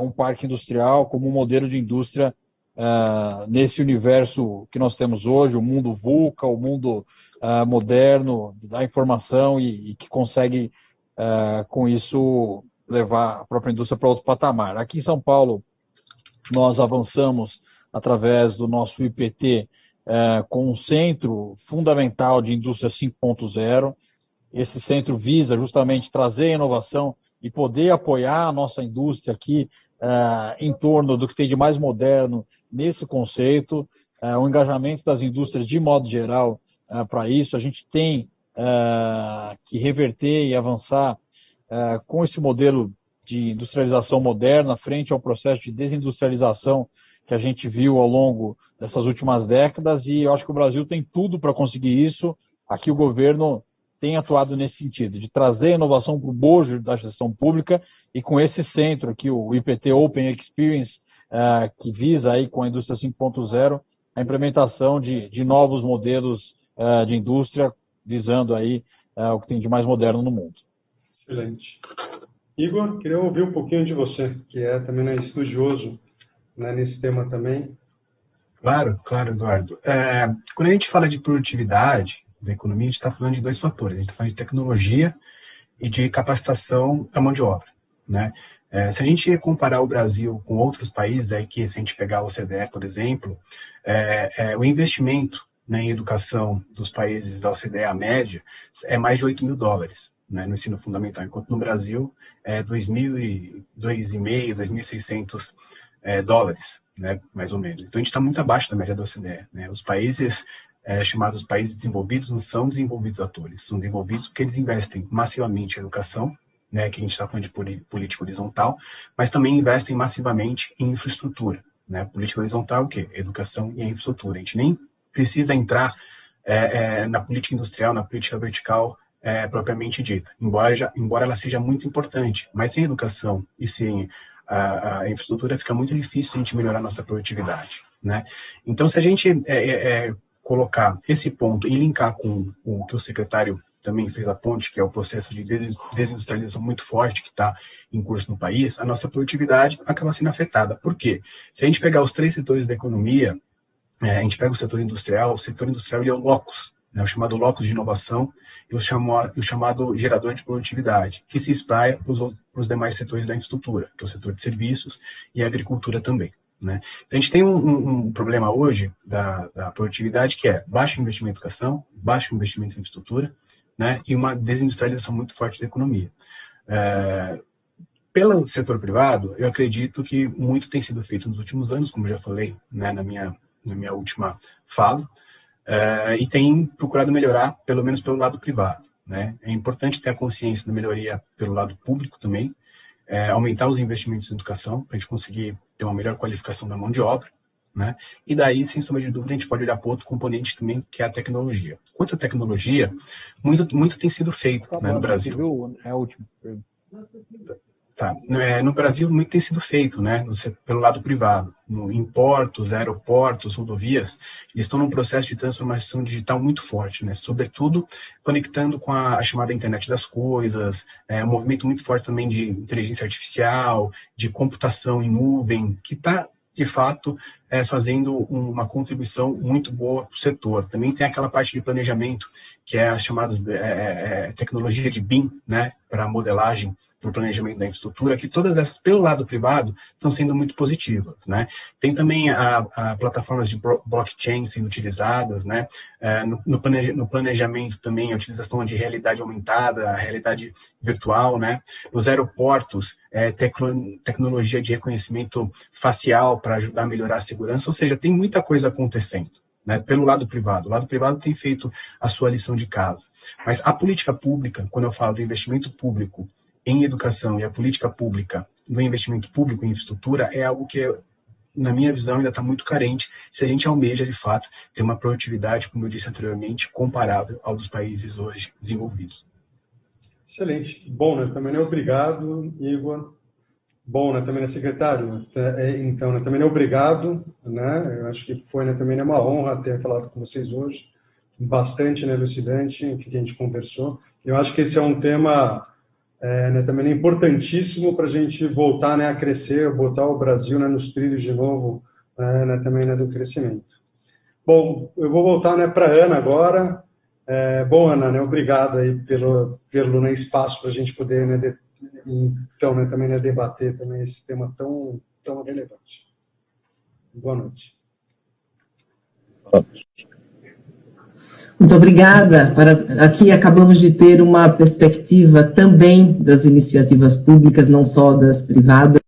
um parque industrial, como um modelo de indústria nesse universo que nós temos hoje, o mundo VUCA, o mundo moderno da informação e que consegue, com isso, levar a própria indústria para outro patamar. Aqui em São Paulo, nós avançamos através do nosso IPT com um centro fundamental de indústria 5.0. Esse centro visa justamente trazer inovação e poder apoiar a nossa indústria aqui em torno do que tem de mais moderno nesse conceito, o engajamento das indústrias de modo geral para isso. A gente tem que reverter e avançar com esse modelo de industrialização moderna frente ao processo de desindustrialização que a gente viu ao longo dessas últimas décadas, e eu acho que o Brasil tem tudo para conseguir isso. Aqui o governo tem atuado nesse sentido, de trazer inovação para o bojo da gestão pública, e com esse centro aqui, o IPT Open Experience, que visa aí com a indústria 5.0 a implementação de novos modelos de indústria, visando aí o que tem de mais moderno no mundo. Excelente. Igor, queria ouvir um pouquinho de você, que é também estudioso nesse tema também. Claro, Eduardo. Quando a gente fala de produtividade da economia, a gente está falando de dois fatores. A gente está falando de tecnologia e de capacitação da mão de obra, né? Se a gente comparar o Brasil com outros países, que se a gente pegar a OCDE, por exemplo, o investimento, né, em educação dos países da OCDE, a média, é mais de $8.000, né, no ensino fundamental, enquanto no Brasil é $2.500, $2.600 dólares, né, mais ou menos. Então a gente está muito abaixo da média da OCDE, né? Os países chamados países desenvolvidos não são desenvolvidos à toa, eles são desenvolvidos porque eles investem massivamente em educação, né, que a gente está falando de política horizontal, mas também investem massivamente em infraestrutura, né? Política horizontal é o quê? Educação e infraestrutura. A gente nem precisa entrar na política industrial, na política vertical propriamente dita, embora ela seja muito importante, mas sem educação e sem a infraestrutura fica muito difícil a gente melhorar a nossa produtividade, né? Então, se a gente colocar esse ponto e linkar com o que o secretário também fez a ponte, que é o processo de desindustrialização muito forte que está em curso no país, a nossa produtividade acaba sendo afetada. Por quê? Se a gente pegar os três setores da economia, a gente pega o setor industrial ele é o locus, né, o chamado locus de inovação e o chamado gerador de produtividade, que se espraia para os demais setores da infraestrutura, que é o setor de serviços e a agricultura também, né? Então, a gente tem um problema hoje da produtividade, que é baixo investimento em educação, baixo investimento em infraestrutura, né, e uma desindustrialização muito forte da economia. Pelo setor privado, eu acredito que muito tem sido feito nos últimos anos, como eu já falei, né, na minha última fala, e tem procurado melhorar, pelo menos pelo lado privado, né? É importante ter a consciência da melhoria pelo lado público também, aumentar os investimentos em educação, para a gente conseguir ter uma melhor qualificação da mão de obra, né? E daí, sem sombra de dúvida, a gente pode olhar para outro componente também, que é a tecnologia. Quanto à tecnologia, muito tem sido feito, né, no Brasil. É a última. Tá. No Brasil, muito tem sido feito, né, pelo lado privado. Em portos, aeroportos, rodovias, eles estão num processo de transformação digital muito forte, né, sobretudo conectando com a chamada internet das coisas, um movimento muito forte também de inteligência artificial, de computação em nuvem, que está, de fato, fazendo uma contribuição muito boa para o setor. Também tem aquela parte de planejamento, que é as chamadas tecnologia de BIM, né, para modelagem, para o planejamento da infraestrutura, que todas essas, pelo lado privado, estão sendo muito positivas, né? Tem também plataformas de blockchain sendo utilizadas, né? No planejamento também, a utilização de realidade aumentada, a realidade virtual, né? Nos aeroportos, tecnologia de reconhecimento facial para ajudar a melhorar a segurança, ou seja, tem muita coisa acontecendo, né, pelo lado privado. O lado privado tem feito a sua lição de casa. Mas a política pública, quando eu falo do investimento público em educação e a política pública no investimento público em infraestrutura, é algo que, na minha visão, ainda está muito carente se a gente almeja, de fato, ter uma produtividade, como eu disse anteriormente, comparável ao dos países hoje desenvolvidos. Excelente. Bom, né? Também obrigado, Igor. Bom, né? Também, secretário. Então, né? Também obrigado, né? Eu acho que foi, né? Também é uma honra ter falado com vocês hoje. bastante, né, elucidante o que a gente conversou. Eu acho que esse é um tema né, também importantíssimo para a gente voltar, né, a crescer, botar o Brasil, né, nos trilhos de novo, né, também, né, do crescimento. Bom, eu vou voltar, né, para a Ana agora. Bom, Ana, né, obrigado aí pelo né, espaço para a gente poder, né, então, né, também, né, debater também esse tema tão relevante. Boa noite. Muito obrigada. Aqui acabamos de ter uma perspectiva também das iniciativas públicas, não só das privadas,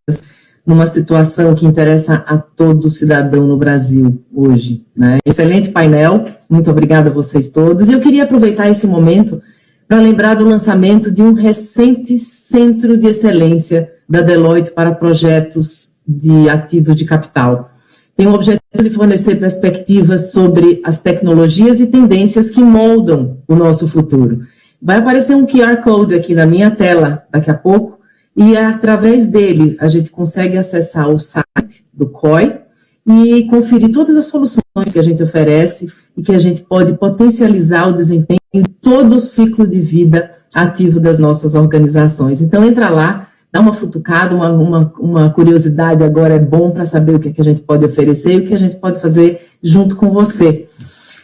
numa situação que interessa a todo cidadão no Brasil hoje, né? Excelente painel, muito obrigada a vocês todos. E eu queria aproveitar esse momento para lembrar do lançamento de um recente Centro de Excelência da Deloitte para projetos de ativos de capital. Tem o objetivo de fornecer perspectivas sobre as tecnologias e tendências que moldam o nosso futuro. Vai aparecer um QR Code aqui na minha tela daqui a pouco, e através dele a gente consegue acessar o site do COI e conferir todas as soluções que a gente oferece e que a gente pode potencializar o desempenho em todo o ciclo de vida ativo das nossas organizações. Então, entra lá, dá uma futucada, uma curiosidade agora é bom para saber o que a gente pode oferecer e o que a gente pode fazer junto com você.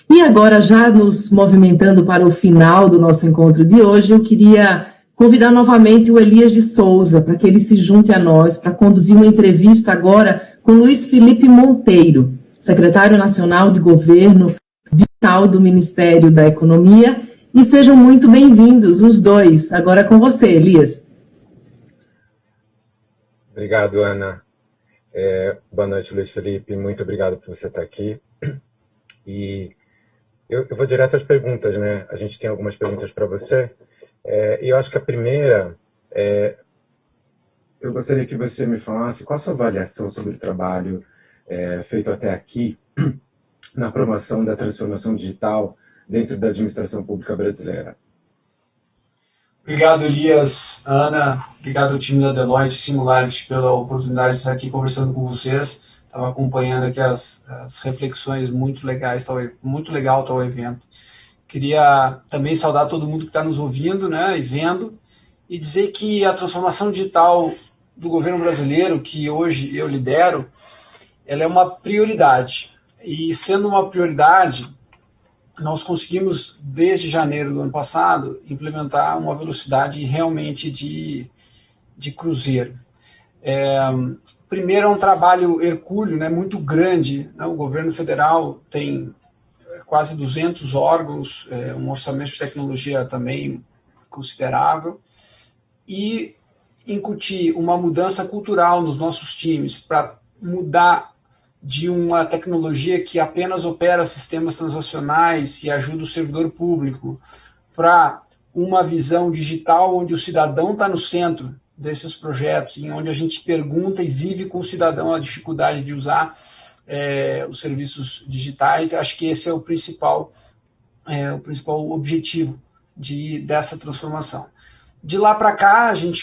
E agora, já nos movimentando para o final do nosso encontro de hoje, eu queria convidar novamente o Elias de Souza para que ele se junte a nós para conduzir uma entrevista agora com Luiz Felipe Monteiro, secretário nacional de Governo Digital do Ministério da Economia, e sejam muito bem-vindos os dois. Agora com você, Elias. Obrigado, Ana. Boa noite, Luiz Felipe. Muito obrigado por você estar aqui. E eu vou direto às perguntas, né? A gente tem algumas perguntas para você. E eu acho que a primeira, eu gostaria que você me falasse qual a sua avaliação sobre o trabalho feito até aqui na promoção da transformação digital dentro da administração pública brasileira. Obrigado, Elias, Ana, obrigado ao time da Deloitte Singularity pela oportunidade de estar aqui conversando com vocês. Estava acompanhando aqui as reflexões muito legais, muito legal tal evento. Queria também saudar todo mundo que está nos ouvindo, né, e vendo, e dizer que a transformação digital do governo brasileiro, que hoje eu lidero, ela é uma prioridade. E sendo uma prioridade, nós conseguimos, desde janeiro do ano passado, implementar uma velocidade realmente de cruzeiro. Primeiro, é um trabalho hercúleo, né, muito grande, né, o governo federal tem quase 200 órgãos, um orçamento de tecnologia também considerável, e incutir uma mudança cultural nos nossos times para mudar de uma tecnologia que apenas opera sistemas transacionais e ajuda o servidor público para uma visão digital onde o cidadão está no centro desses projetos, em onde a gente pergunta e vive com o cidadão a dificuldade de usar os serviços digitais. Acho que esse é o principal objetivo dessa transformação. De lá para cá, a gente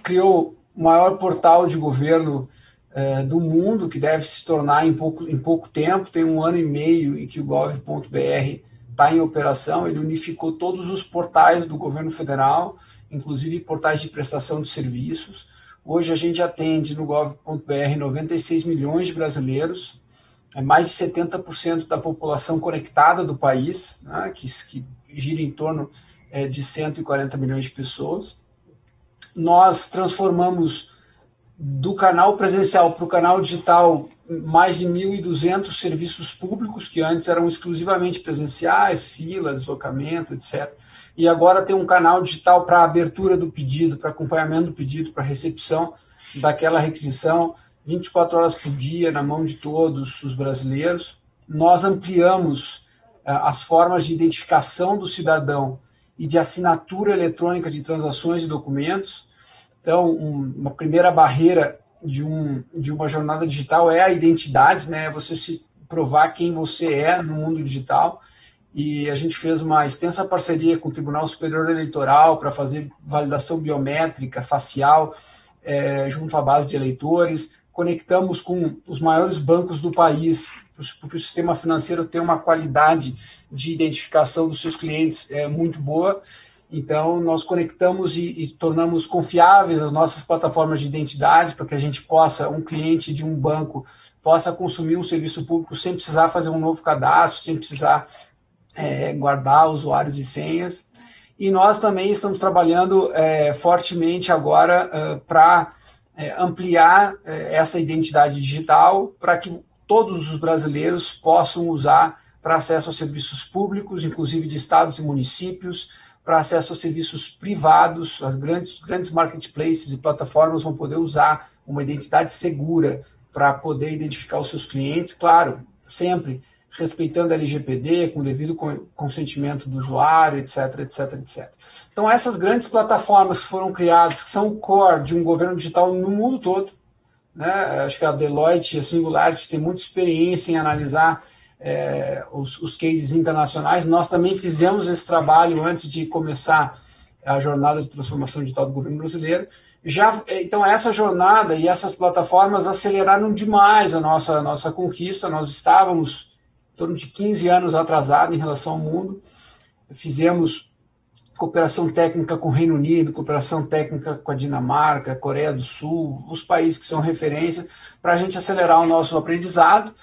criou o maior portal de governo do mundo, que deve se tornar em pouco tempo. Tem 1 ano e meio em que o gov.br está em operação. Ele unificou todos os portais do governo federal, inclusive portais de prestação de serviços. Hoje a gente atende no gov.br 96 milhões de brasileiros, mais de 70% da população conectada do país, né, que gira em torno de 140 milhões de pessoas. Nós transformamos do canal presencial para o canal digital mais de 1.200 serviços públicos, que antes eram exclusivamente presenciais, fila, deslocamento, etc. E agora tem um canal digital para abertura do pedido, para acompanhamento do pedido, para recepção daquela requisição, 24 horas por dia, na mão de todos os brasileiros. Nós ampliamos as formas de identificação do cidadão e de assinatura eletrônica de transações e documentos. Então, uma primeira barreira de uma jornada digital é a identidade, né? Você se provar quem você é no mundo digital. E a gente fez uma extensa parceria com o Tribunal Superior Eleitoral para fazer validação biométrica, facial, junto à base de eleitores, conectamos com os maiores bancos do país, porque o sistema financeiro tem uma qualidade de identificação dos seus clientes muito boa. Então, nós conectamos e tornamos confiáveis as nossas plataformas de identidade para que a gente possa, um cliente de um banco, possa consumir um serviço público sem precisar fazer um novo cadastro, sem precisar guardar usuários e senhas. E nós também estamos trabalhando fortemente agora para ampliar essa identidade digital para que todos os brasileiros possam usar para acesso a serviços públicos, inclusive de estados e municípios, para acesso a serviços privados. As grandes marketplaces e plataformas vão poder usar uma identidade segura para poder identificar os seus clientes, claro, sempre respeitando a LGPD, com devido consentimento do usuário, etc, etc, etc. Então, essas grandes plataformas que foram criadas, que são o core de um governo digital no mundo todo, né? Acho que a Deloitte e a Singularity têm muita experiência em analisar os cases internacionais. Nós também fizemos esse trabalho antes de começar a jornada de transformação digital do governo brasileiro. Então, essa jornada e essas plataformas aceleraram demais a nossa conquista. Nós estávamos em torno de 15 anos atrasados em relação ao mundo. Fizemos cooperação técnica com o Reino Unido, cooperação técnica com a Dinamarca, Coreia do Sul, os países que são referência, para a gente acelerar o nosso aprendizado.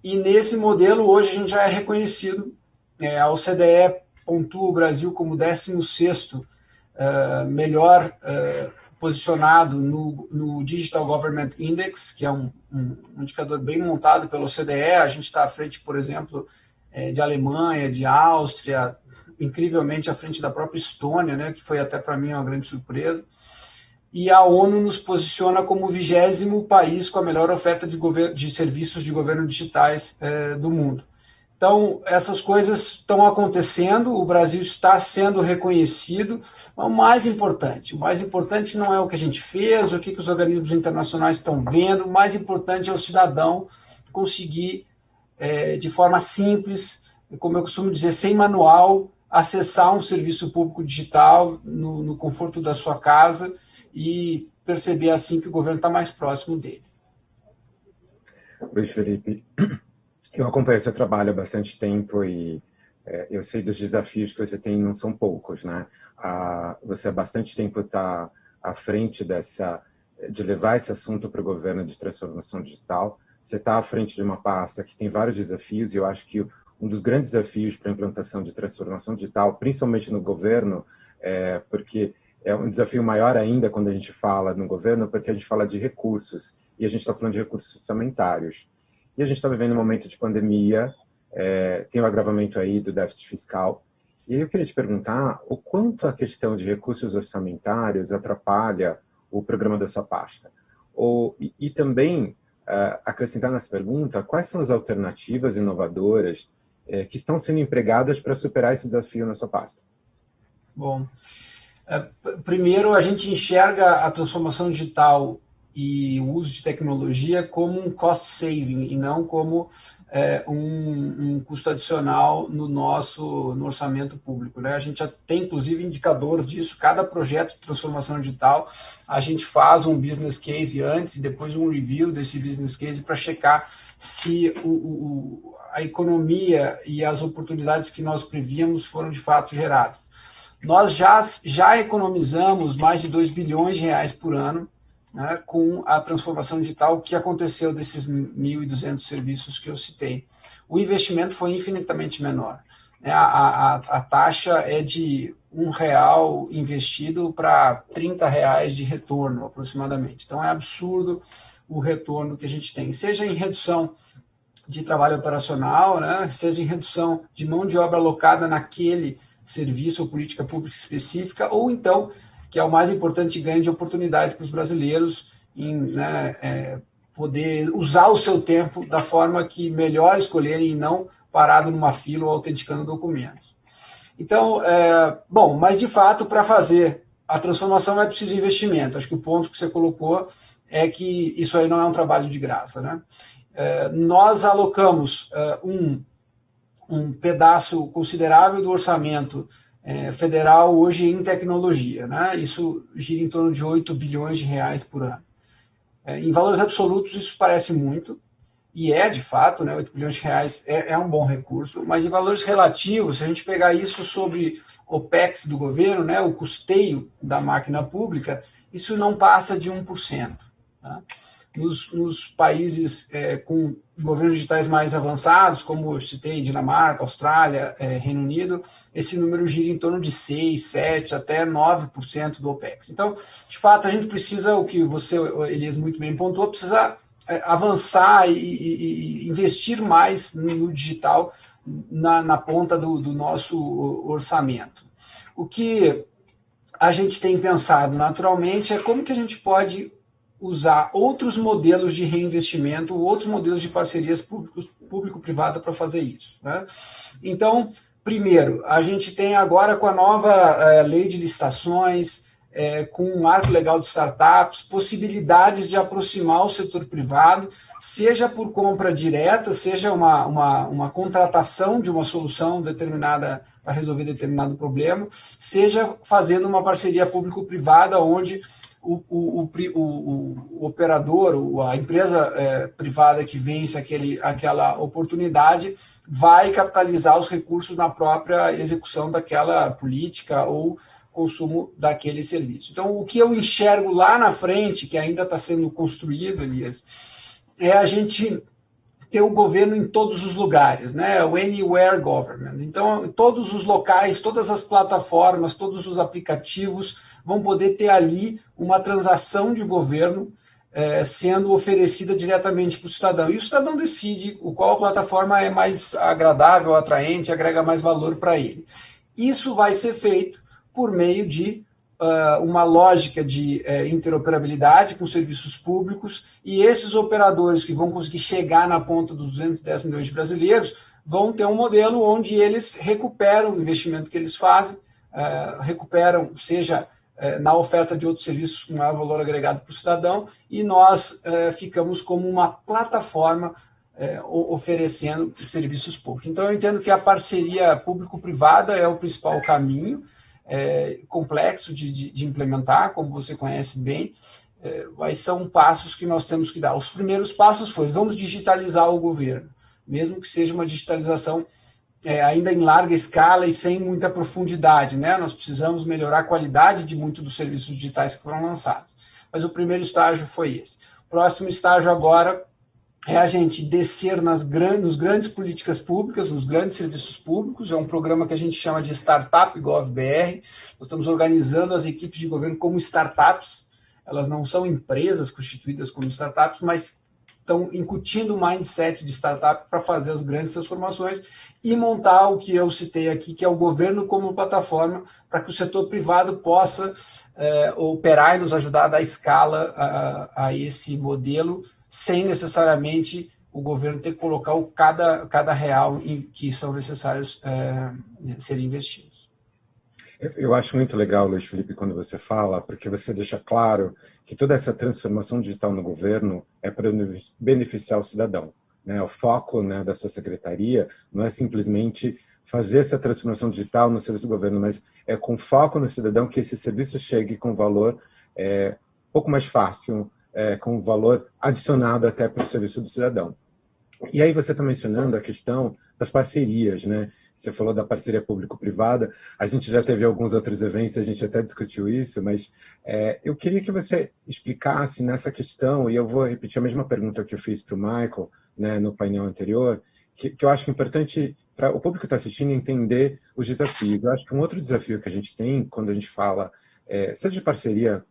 E nesse modelo, hoje, a gente já é reconhecido. A OCDE pontua o Brasil como 16º melhor posicionado no Digital Government Index, que é um indicador bem montado pela OCDE. A gente está à frente, por exemplo, de Alemanha, de Áustria, incrivelmente à frente da própria Estônia, né, que foi até para mim uma grande surpresa. E a ONU nos posiciona como o 20º país com a melhor oferta de serviços de governo digitais do mundo. Então, essas coisas estão acontecendo, o Brasil está sendo reconhecido. O mais importante não é o que a gente fez, o que os organismos internacionais estão vendo, o mais importante é o cidadão conseguir, de forma simples, como eu costumo dizer, sem manual, acessar um serviço público digital no conforto da sua casa e perceber assim que o governo está mais próximo dele. Luiz Felipe, eu acompanho seu trabalho há bastante tempo e eu sei dos desafios que você tem, não são poucos, né? Você há bastante tempo está à frente de levar esse assunto para o governo de transformação digital. Você está à frente de uma pasta que tem vários desafios e eu acho que um dos grandes desafios para a implantação de transformação digital, principalmente no governo, porque é um desafio maior ainda quando a gente fala no governo, porque a gente fala de recursos, e a gente está falando de recursos orçamentários. E a gente está vivendo um momento de pandemia, tem o agravamento aí do déficit fiscal, e eu queria te perguntar o quanto a questão de recursos orçamentários atrapalha o programa da sua pasta. E também, acrescentar nessa pergunta, quais são as alternativas inovadoras que estão sendo empregadas para superar esse desafio na sua pasta? Bom, primeiro, a gente enxerga a transformação digital e o uso de tecnologia como um cost saving e não como um custo adicional no orçamento público, né? A gente já tem, inclusive, indicador disso. Cada projeto de transformação digital, a gente faz um business case antes e depois um review desse business case para checar se a economia e as oportunidades que nós prevíamos foram, de fato, geradas. Nós já economizamos mais de 2 bilhões de reais por ano, né, com a transformação digital que aconteceu desses 1.200 serviços que eu citei. O investimento foi infinitamente menor. A taxa é de R$1 investido para R$30 de retorno, aproximadamente. Então, é absurdo o retorno que a gente tem, seja em redução de trabalho operacional, né, seja em redução de mão de obra alocada naquele serviço ou política pública específica, ou então, que é o mais importante, ganho de oportunidade para os brasileiros em poder usar o seu tempo da forma que melhor escolherem e não parado numa fila ou autenticando documentos. Então, bom, mas de fato, para fazer a transformação é preciso investimento. Acho que o ponto que você colocou é que isso aí não é um trabalho de graça, né? Nós alocamos um pedaço considerável do orçamento federal hoje em tecnologia, né? Isso gira em torno de 8 bilhões de reais por ano. Em valores absolutos, isso parece muito, e de fato, né, 8 bilhões de reais é um bom recurso, mas em valores relativos, se a gente pegar isso sobre OPEX do governo, né, o custeio da máquina pública, isso não passa de 1%. Tá? Nos países com governos digitais mais avançados, como eu citei, Dinamarca, Austrália, Reino Unido, esse número gira em torno de 6%, 7%, até 9% do OPEX. Então, de fato, a gente precisa, o que você, Elias, muito bem pontuou, precisa avançar e investir mais no digital na ponta do nosso orçamento. O que a gente tem pensado naturalmente é como que a gente pode usar outros modelos de reinvestimento, outros modelos de parcerias público-privada para fazer isso. Né? Então, primeiro, a gente tem agora com a nova lei de licitações, com um marco legal de startups, possibilidades de aproximar o setor privado, seja por compra direta, seja uma contratação de uma solução determinada para resolver determinado problema, seja fazendo uma parceria público-privada onde o operador, a empresa privada que vence aquela oportunidade vai capitalizar os recursos na própria execução daquela política ou consumo daquele serviço. Então, o que eu enxergo lá na frente, que ainda está sendo construído, Elias, é a gente ter o governo em todos os lugares, né? O Anywhere Government. Então, todos os locais, todas as plataformas, todos os aplicativos vão poder ter ali uma transação de governo sendo oferecida diretamente para o cidadão. E o cidadão decide qual plataforma é mais agradável, atraente, agrega mais valor para ele. Isso vai ser feito por meio de uma lógica de interoperabilidade com serviços públicos, e esses operadores que vão conseguir chegar na ponta dos 210 milhões de brasileiros vão ter um modelo onde eles recuperam o investimento que eles fazem, recuperam, seja na oferta de outros serviços com maior valor agregado para o cidadão, e nós ficamos como uma plataforma oferecendo serviços públicos. Então, eu entendo que a parceria público-privada é o principal caminho, complexo de implementar, como você conhece bem, mas são passos que nós temos que dar. Os primeiros passos vamos digitalizar o governo, mesmo que seja uma digitalização ainda em larga escala e sem muita profundidade, né? Nós precisamos melhorar a qualidade de muitos dos serviços digitais que foram lançados. Mas o primeiro estágio foi esse. O próximo estágio agora é a gente descer nos grandes políticas públicas, nos grandes serviços públicos. É um programa que a gente chama de Startup GovBR. Nós estamos organizando as equipes de governo como startups. Elas não são empresas constituídas como startups, mas estão incutindo o mindset de startup para fazer as grandes transformações e montar o que eu citei aqui, que é o governo como plataforma para que o setor privado possa operar e nos ajudar a dar escala a esse modelo, sem necessariamente o governo ter que colocar cada real que são necessários serem investidos. Eu acho muito legal, Luiz Felipe, quando você fala, porque você deixa claro que toda essa transformação digital no governo é para beneficiar o cidadão. Né? O foco, né, da sua secretaria não é simplesmente fazer essa transformação digital no serviço do governo, mas é com foco no cidadão que esse serviço chegue com valor um pouco mais fácil, com valor adicionado até para o serviço do cidadão. E aí você está mencionando a questão das parcerias, né? Você falou da parceria público-privada, a gente já teve alguns outros eventos, a gente até discutiu isso, mas eu queria que você explicasse nessa questão, e eu vou repetir a mesma pergunta que eu fiz para o Michael, né, no painel anterior, que eu acho que é importante para o público que está assistindo entender os desafios. Eu acho que um outro desafio que a gente tem quando a gente fala, seja de parceria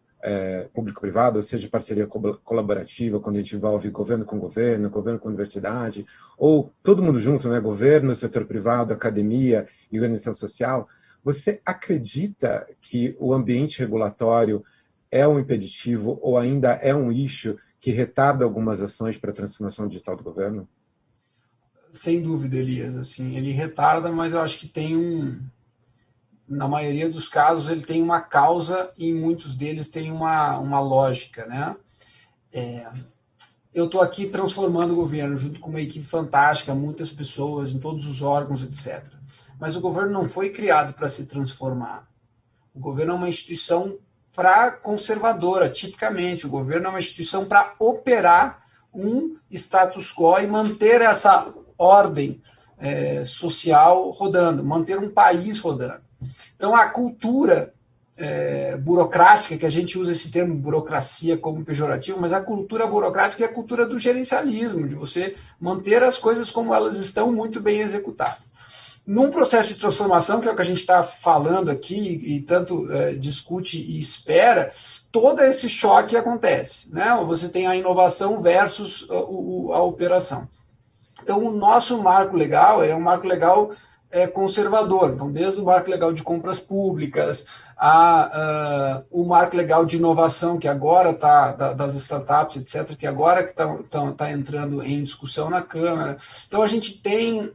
público-privado, ou seja, parceria colaborativa, quando a gente envolve governo com universidade, ou todo mundo junto, né? Governo, setor privado, academia e organização social. Você acredita que o ambiente regulatório é um impeditivo ou ainda é um eixo que retarda algumas ações para a transformação digital do governo? Sem dúvida, Elias. Assim, ele retarda, mas eu acho que na maioria dos casos, ele tem uma causa e em muitos deles tem uma lógica, né? eu estou aqui transformando o governo, junto com uma equipe fantástica, muitas pessoas, em todos os órgãos, etc. Mas o governo não foi criado para se transformar. O governo é uma instituição conservadora, tipicamente. O governo é uma instituição para operar um status quo e manter essa ordem social rodando, manter um país rodando. Então, a cultura burocrática, que a gente usa esse termo burocracia como pejorativo, mas a cultura burocrática é a cultura do gerencialismo, de você manter as coisas como elas estão, muito bem executadas. Num processo de transformação, que é o que a gente está falando aqui, e tanto discute e espera, todo esse choque acontece, né? Você tem a inovação versus a operação. Então, o nosso marco legal é um marco legal conservador. Então, desde o marco legal de compras públicas, o marco legal de inovação, que agora está, das startups, etc., que agora que está entrando em discussão na Câmara. Então, a gente tem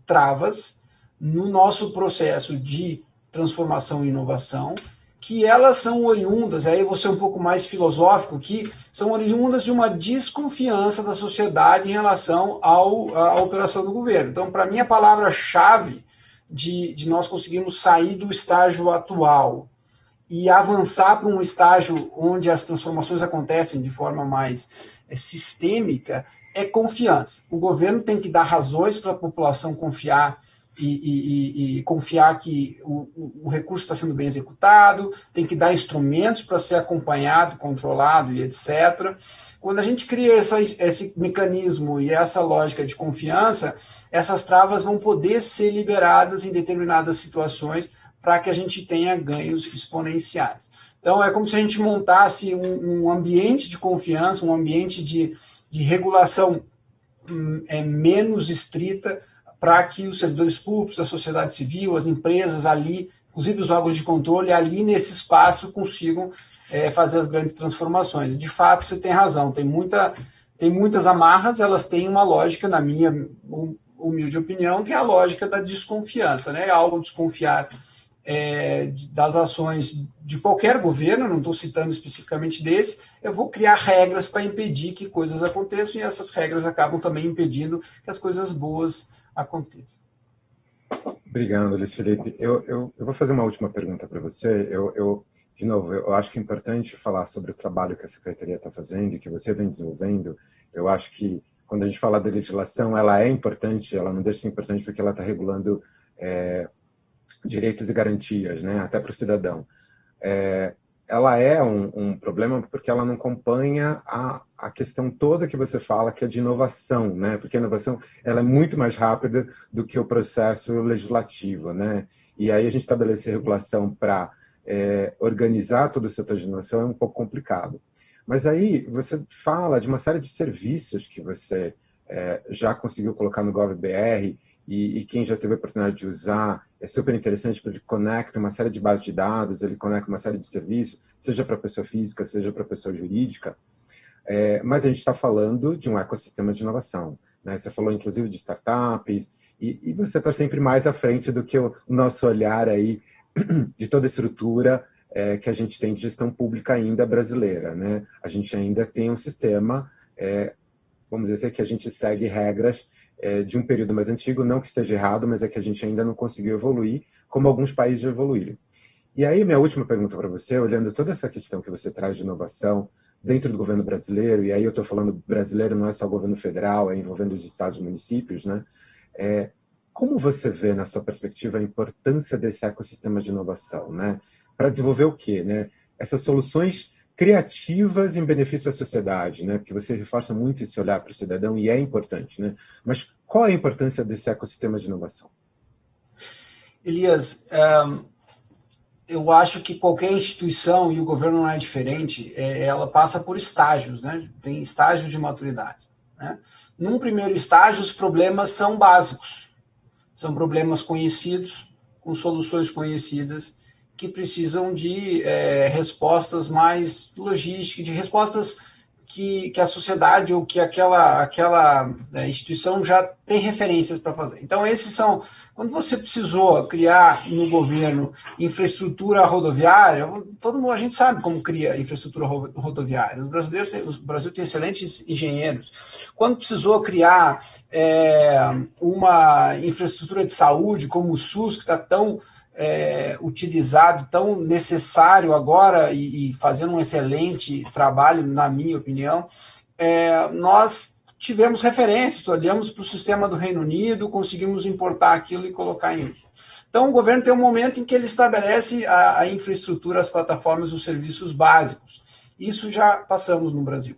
travas no nosso processo de transformação e inovação, que elas são oriundas, aí vou ser um pouco mais filosófico, que são oriundas de uma desconfiança da sociedade em relação à operação do governo. Então, para mim, a palavra-chave de nós conseguirmos sair do estágio atual e avançar para um estágio onde as transformações acontecem de forma mais sistêmica é confiança. O governo tem que dar razões para a população confiar e confiar que o recurso está sendo bem executado, tem que dar instrumentos para ser acompanhado, controlado e etc. Quando a gente cria esse mecanismo e essa lógica de confiança, essas travas vão poder ser liberadas em determinadas situações para que a gente tenha ganhos exponenciais. Então, é como se a gente montasse um ambiente de confiança, um ambiente de regulação menos estrita, para que os servidores públicos, a sociedade civil, as empresas ali, inclusive os órgãos de controle, ali nesse espaço consigam fazer as grandes transformações. De fato, você tem razão, tem muitas amarras, elas têm uma lógica, na minha humilde opinião, que é a lógica da desconfiança, né? Ao desconfiar das ações de qualquer governo, não estou citando especificamente desse, eu vou criar regras para impedir que coisas aconteçam, e essas regras acabam também impedindo que as coisas boas aconteçam. Obrigado, Luiz Felipe. Eu vou fazer uma última pergunta para você. De novo, eu acho que é importante falar sobre o trabalho que a Secretaria está fazendo e que você vem desenvolvendo. Eu acho que, quando a gente fala da legislação, ela é importante, ela não deixa de ser importante porque ela está regulando direitos e garantias, né, até para o cidadão. Ela é um problema porque ela não acompanha a questão toda que você fala, que é de inovação, né? Porque a inovação ela é muito mais rápida do que o processo legislativo, né? E aí a gente estabelecer regulação para organizar todo o setor de inovação é um pouco complicado. Mas aí você fala de uma série de serviços que você já conseguiu colocar no GovBR, e quem já teve a oportunidade de usar, é super interessante porque ele conecta uma série de bases de dados, ele conecta uma série de serviços, seja para pessoa física, seja para pessoa jurídica, mas a gente está falando de um ecossistema de inovação, né? Você falou inclusive de startups, e você está sempre mais à frente do que o nosso olhar aí de toda a estrutura que a gente tem de gestão pública ainda brasileira, né? A gente ainda tem um sistema, vamos dizer que a gente segue regras de um período mais antigo, não que esteja errado, mas é que a gente ainda não conseguiu evoluir, como alguns países já evoluíram. E aí, minha última pergunta para você, olhando toda essa questão que você traz de inovação dentro do governo brasileiro, e aí eu estou falando brasileiro, não é só o governo federal, é envolvendo os estados e municípios, né? Como você vê, na sua perspectiva, a importância desse ecossistema de inovação, né? Para desenvolver o quê, né? Essas soluções criativas em benefício à sociedade, né? Porque você reforça muito esse olhar para o cidadão e é importante, né? Mas qual é a importância desse ecossistema de inovação? Elias, eu acho que qualquer instituição, e o governo não é diferente, ela passa por estágios, né? Tem estágios de maturidade, né? Num primeiro estágio, os problemas são básicos, são problemas conhecidos, com soluções conhecidas, que precisam de respostas mais logísticas, de respostas que a sociedade ou que aquela instituição já tem referências para fazer. Então, esses são... Quando você precisou criar no governo infraestrutura rodoviária, a gente sabe como cria infraestrutura rodoviária. O Brasil tem excelentes engenheiros. Quando precisou criar uma infraestrutura de saúde, como o SUS, que está tão utilizado, tão necessário agora e fazendo um excelente trabalho, na minha opinião, nós tivemos referências, olhamos para o sistema do Reino Unido, conseguimos importar aquilo e colocar em uso. Então, o governo tem um momento em que ele estabelece a infraestrutura, as plataformas, os serviços básicos. Isso já passamos no Brasil.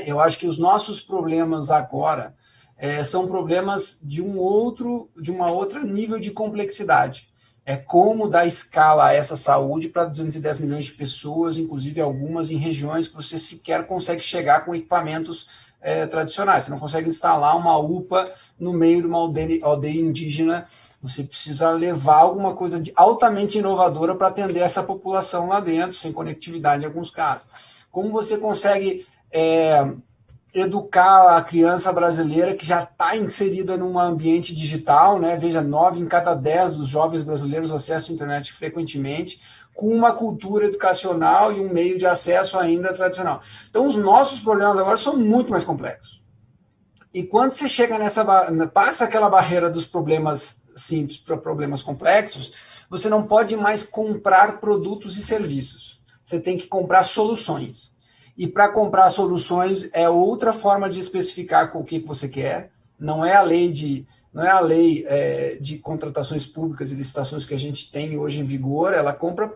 Eu acho que os nossos problemas agora são problemas de uma outra nível de complexidade. Como dar escala a essa saúde para 210 milhões de pessoas, inclusive algumas em regiões que você sequer consegue chegar com equipamentos tradicionais. Você não consegue instalar uma UPA no meio de uma aldeia indígena. Você precisa levar alguma coisa de altamente inovadora para atender essa população lá dentro, sem conectividade em alguns casos. Como você consegue educar a criança brasileira que já está inserida num ambiente digital, né? Veja, 9 em cada 10 dos jovens brasileiros acessam a internet frequentemente, com uma cultura educacional e um meio de acesso ainda tradicional. Então, os nossos problemas agora são muito mais complexos. E quando você chega passa aquela barreira dos problemas simples para problemas complexos, você não pode mais comprar produtos e serviços. Você tem que comprar soluções. E para comprar soluções é outra forma de especificar o que você quer. Não é a lei de contratações públicas e licitações que a gente tem hoje em vigor. Ela compra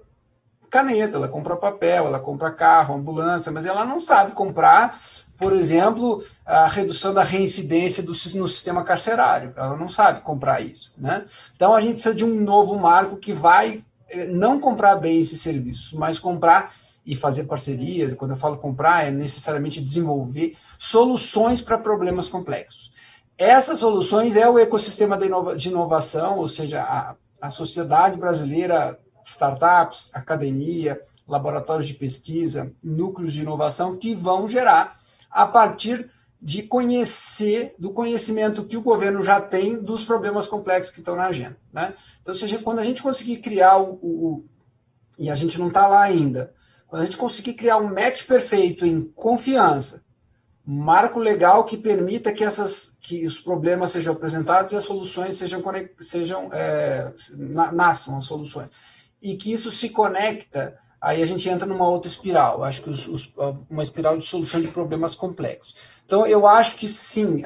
caneta, ela compra papel, ela compra carro, ambulância, mas ela não sabe comprar, por exemplo, a redução da reincidência no sistema carcerário. Ela não sabe comprar isso, né? Então, a gente precisa de um novo marco que vai não comprar bens e serviços, mas comprar e fazer parcerias. E quando eu falo comprar, é necessariamente desenvolver soluções para problemas complexos. Essas soluções é o ecossistema de inovação, ou seja, a sociedade brasileira, startups, academia, laboratórios de pesquisa, núcleos de inovação que vão gerar a partir do conhecimento que o governo já tem dos problemas complexos que estão na agenda, né? Então, quando a gente conseguir criar e a gente não está lá ainda, quando a gente conseguir criar um match perfeito em confiança, um marco legal que permita que os problemas sejam apresentados e as soluções nasçam as soluções, e que isso se conecta, aí a gente entra numa outra espiral. Acho que uma espiral de solução de problemas complexos. Então, eu acho que sim,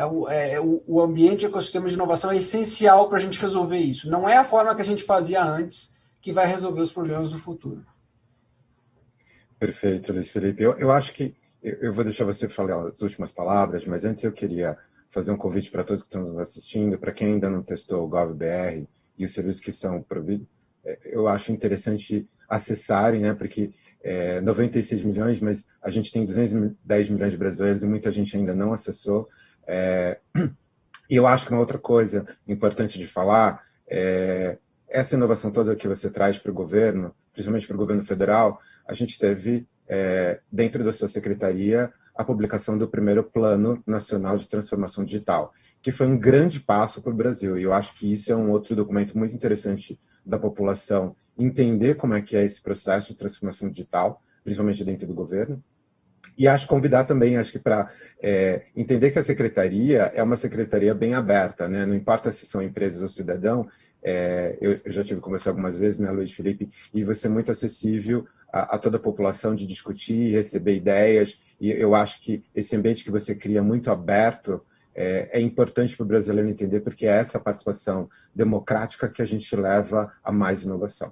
o ambiente e o ecossistema de inovação é essencial para a gente resolver isso. Não é a forma que a gente fazia antes que vai resolver os problemas do futuro. Perfeito, Luiz Felipe. Eu acho que eu vou deixar você falar as últimas palavras, mas antes eu queria fazer um convite para todos que estão nos assistindo, para quem ainda não testou o GovBR e os serviços que são providos. Eu acho interessante acessarem, né, porque 96 milhões, mas a gente tem 210 milhões de brasileiros e muita gente ainda não acessou. E eu acho que uma outra coisa importante de falar essa inovação toda que você traz para o governo, principalmente para o governo federal, a gente teve, dentro da sua secretaria, a publicação do primeiro Plano Nacional de Transformação Digital, que foi um grande passo para o Brasil. E eu acho que isso é um outro documento muito interessante da população entender como é que é esse processo de transformação digital, principalmente dentro do governo. E acho convidar também, acho que para entender que a secretaria é uma secretaria bem aberta, né? Não importa se são empresas ou cidadão, eu já tive conversado algumas vezes, né, Luiz Felipe, e você é muito acessível a toda a população de discutir, receber ideias, e eu acho que esse ambiente que você cria muito aberto é importante para o brasileiro entender, porque é essa participação democrática que a gente leva a mais inovação.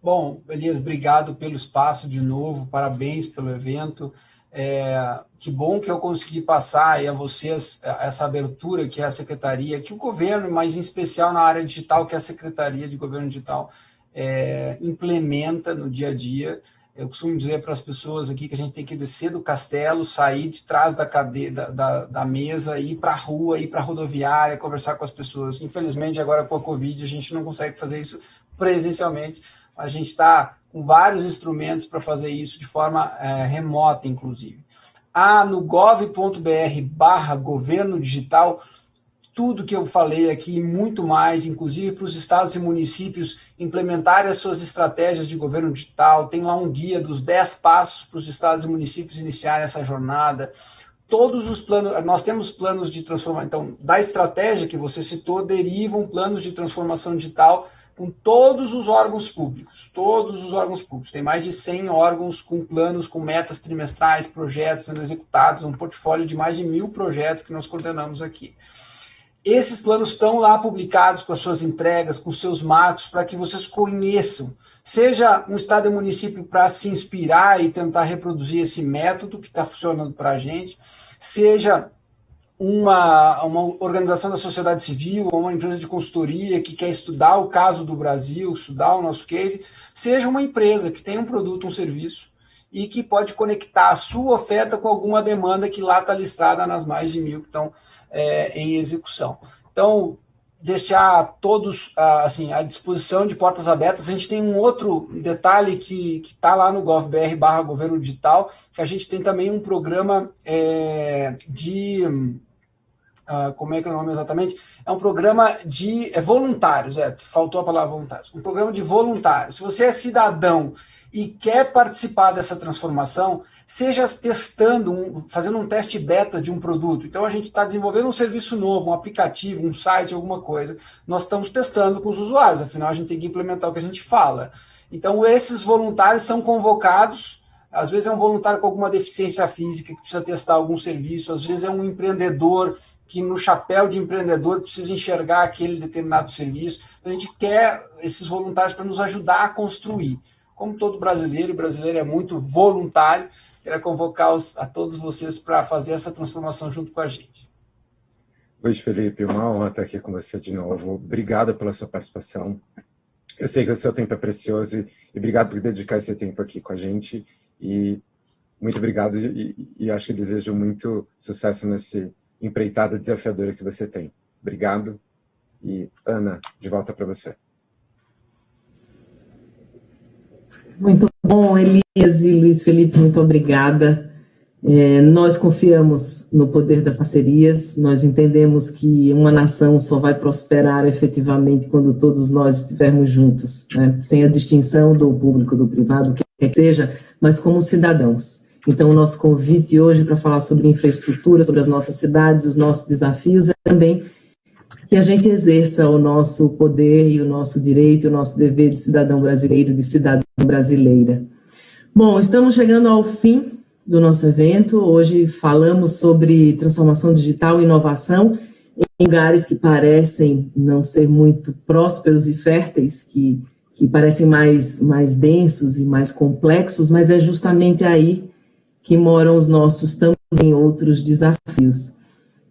Bom, Elias, obrigado pelo espaço de novo, parabéns pelo evento. Que bom que eu consegui passar aí a vocês essa abertura que é a Secretaria, que o governo, mas em especial na área digital, que é a Secretaria de Governo Digital implementa no dia a dia. Eu costumo dizer para as pessoas aqui que a gente tem que descer do castelo, sair de trás da mesa, ir para a rua, ir para a rodoviária, conversar com as pessoas. Infelizmente, agora com a Covid, a gente não consegue fazer isso presencialmente. A gente está com vários instrumentos para fazer isso de forma remota, inclusive. Há no gov.br/governo digital tudo que eu falei aqui e muito mais, inclusive para os estados e municípios implementarem as suas estratégias de governo digital. Tem lá um guia dos 10 passos para os estados e municípios iniciarem essa jornada. Todos os planos, nós temos planos de transformação, então, da estratégia que você citou, derivam planos de transformação digital com todos os órgãos públicos, Tem mais de 100 órgãos com planos, com metas trimestrais, projetos sendo executados, um portfólio de mais de 1.000 projetos que nós coordenamos aqui. Esses planos estão lá publicados com as suas entregas, com seus marcos, para que vocês conheçam. Seja um estado e município para se inspirar e tentar reproduzir esse método que está funcionando para a gente, seja uma organização da sociedade civil ou uma empresa de consultoria que quer estudar o caso do Brasil, estudar o nosso case, seja uma empresa que tem um produto, um serviço, e que pode conectar a sua oferta com alguma demanda que lá está listada nas mais de 1.000 que estão em execução. Então, deixar todos assim, à disposição, de portas abertas. A gente tem um outro detalhe que está lá no gov.br/governo digital, que a gente tem também um programa como é que é o nome exatamente? É um programa de voluntários, faltou a palavra voluntários. Um programa de voluntários. Se você é cidadão e quer participar dessa transformação, seja testando, fazendo um teste beta de um produto. Então, a gente está desenvolvendo um serviço novo, um aplicativo, um site, alguma coisa. Nós estamos testando com os usuários, afinal, a gente tem que implementar o que a gente fala. Então, esses voluntários são convocados. Às vezes é um voluntário com alguma deficiência física que precisa testar algum serviço, às vezes é um empreendedor que no chapéu de empreendedor precisa enxergar aquele determinado serviço. Então, a gente quer esses voluntários para nos ajudar a construir. Como todo brasileiro, e brasileiro é muito voluntário, quero convocar a todos vocês para fazer essa transformação junto com a gente. Luiz Felipe, uma honra estar aqui com você de novo. Obrigado pela sua participação. Eu sei que o seu tempo é precioso e obrigado por dedicar esse tempo aqui com a gente. E muito obrigado e acho que desejo muito sucesso nessa empreitada desafiadora que você tem. Obrigado. E, Ana, de volta para você. Muito bom, Elias e Luiz Felipe, muito obrigada. Nós confiamos no poder das parcerias, nós entendemos que uma nação só vai prosperar efetivamente quando todos nós estivermos juntos, né? Sem a distinção do público, do privado, o que quer que seja, mas como cidadãos. Então, o nosso convite hoje para falar sobre infraestrutura, sobre as nossas cidades, os nossos desafios, é também que a gente exerça o nosso poder e o nosso direito e o nosso dever de cidadão brasileiro, de cidadã brasileira. Bom, estamos chegando ao fim do nosso evento. Hoje falamos sobre transformação digital e inovação em lugares que parecem não ser muito prósperos e férteis, que parecem mais densos e mais complexos, mas é justamente aí que moram os nossos também outros desafios.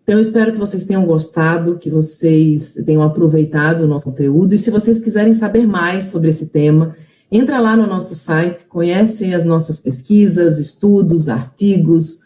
Então, eu espero que vocês tenham gostado, que vocês tenham aproveitado o nosso conteúdo, e se vocês quiserem saber mais sobre esse tema, entra lá no nosso site, conhece as nossas pesquisas, estudos, artigos,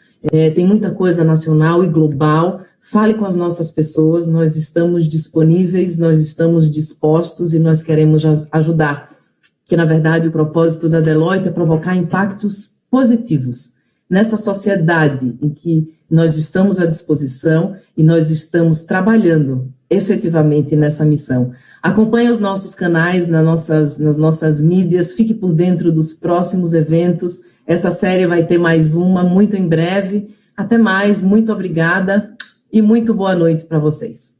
tem muita coisa nacional e global, fale com as nossas pessoas, nós estamos disponíveis, nós estamos dispostos e nós queremos ajudar, porque, na verdade, o propósito da Deloitte é provocar impactos positivos nessa sociedade em que nós estamos à disposição e nós estamos trabalhando efetivamente nessa missão. Acompanhe os nossos canais nas nossas mídias, fique por dentro dos próximos eventos. Essa série vai ter mais uma muito em breve. Até mais, muito obrigada e muito boa noite para vocês.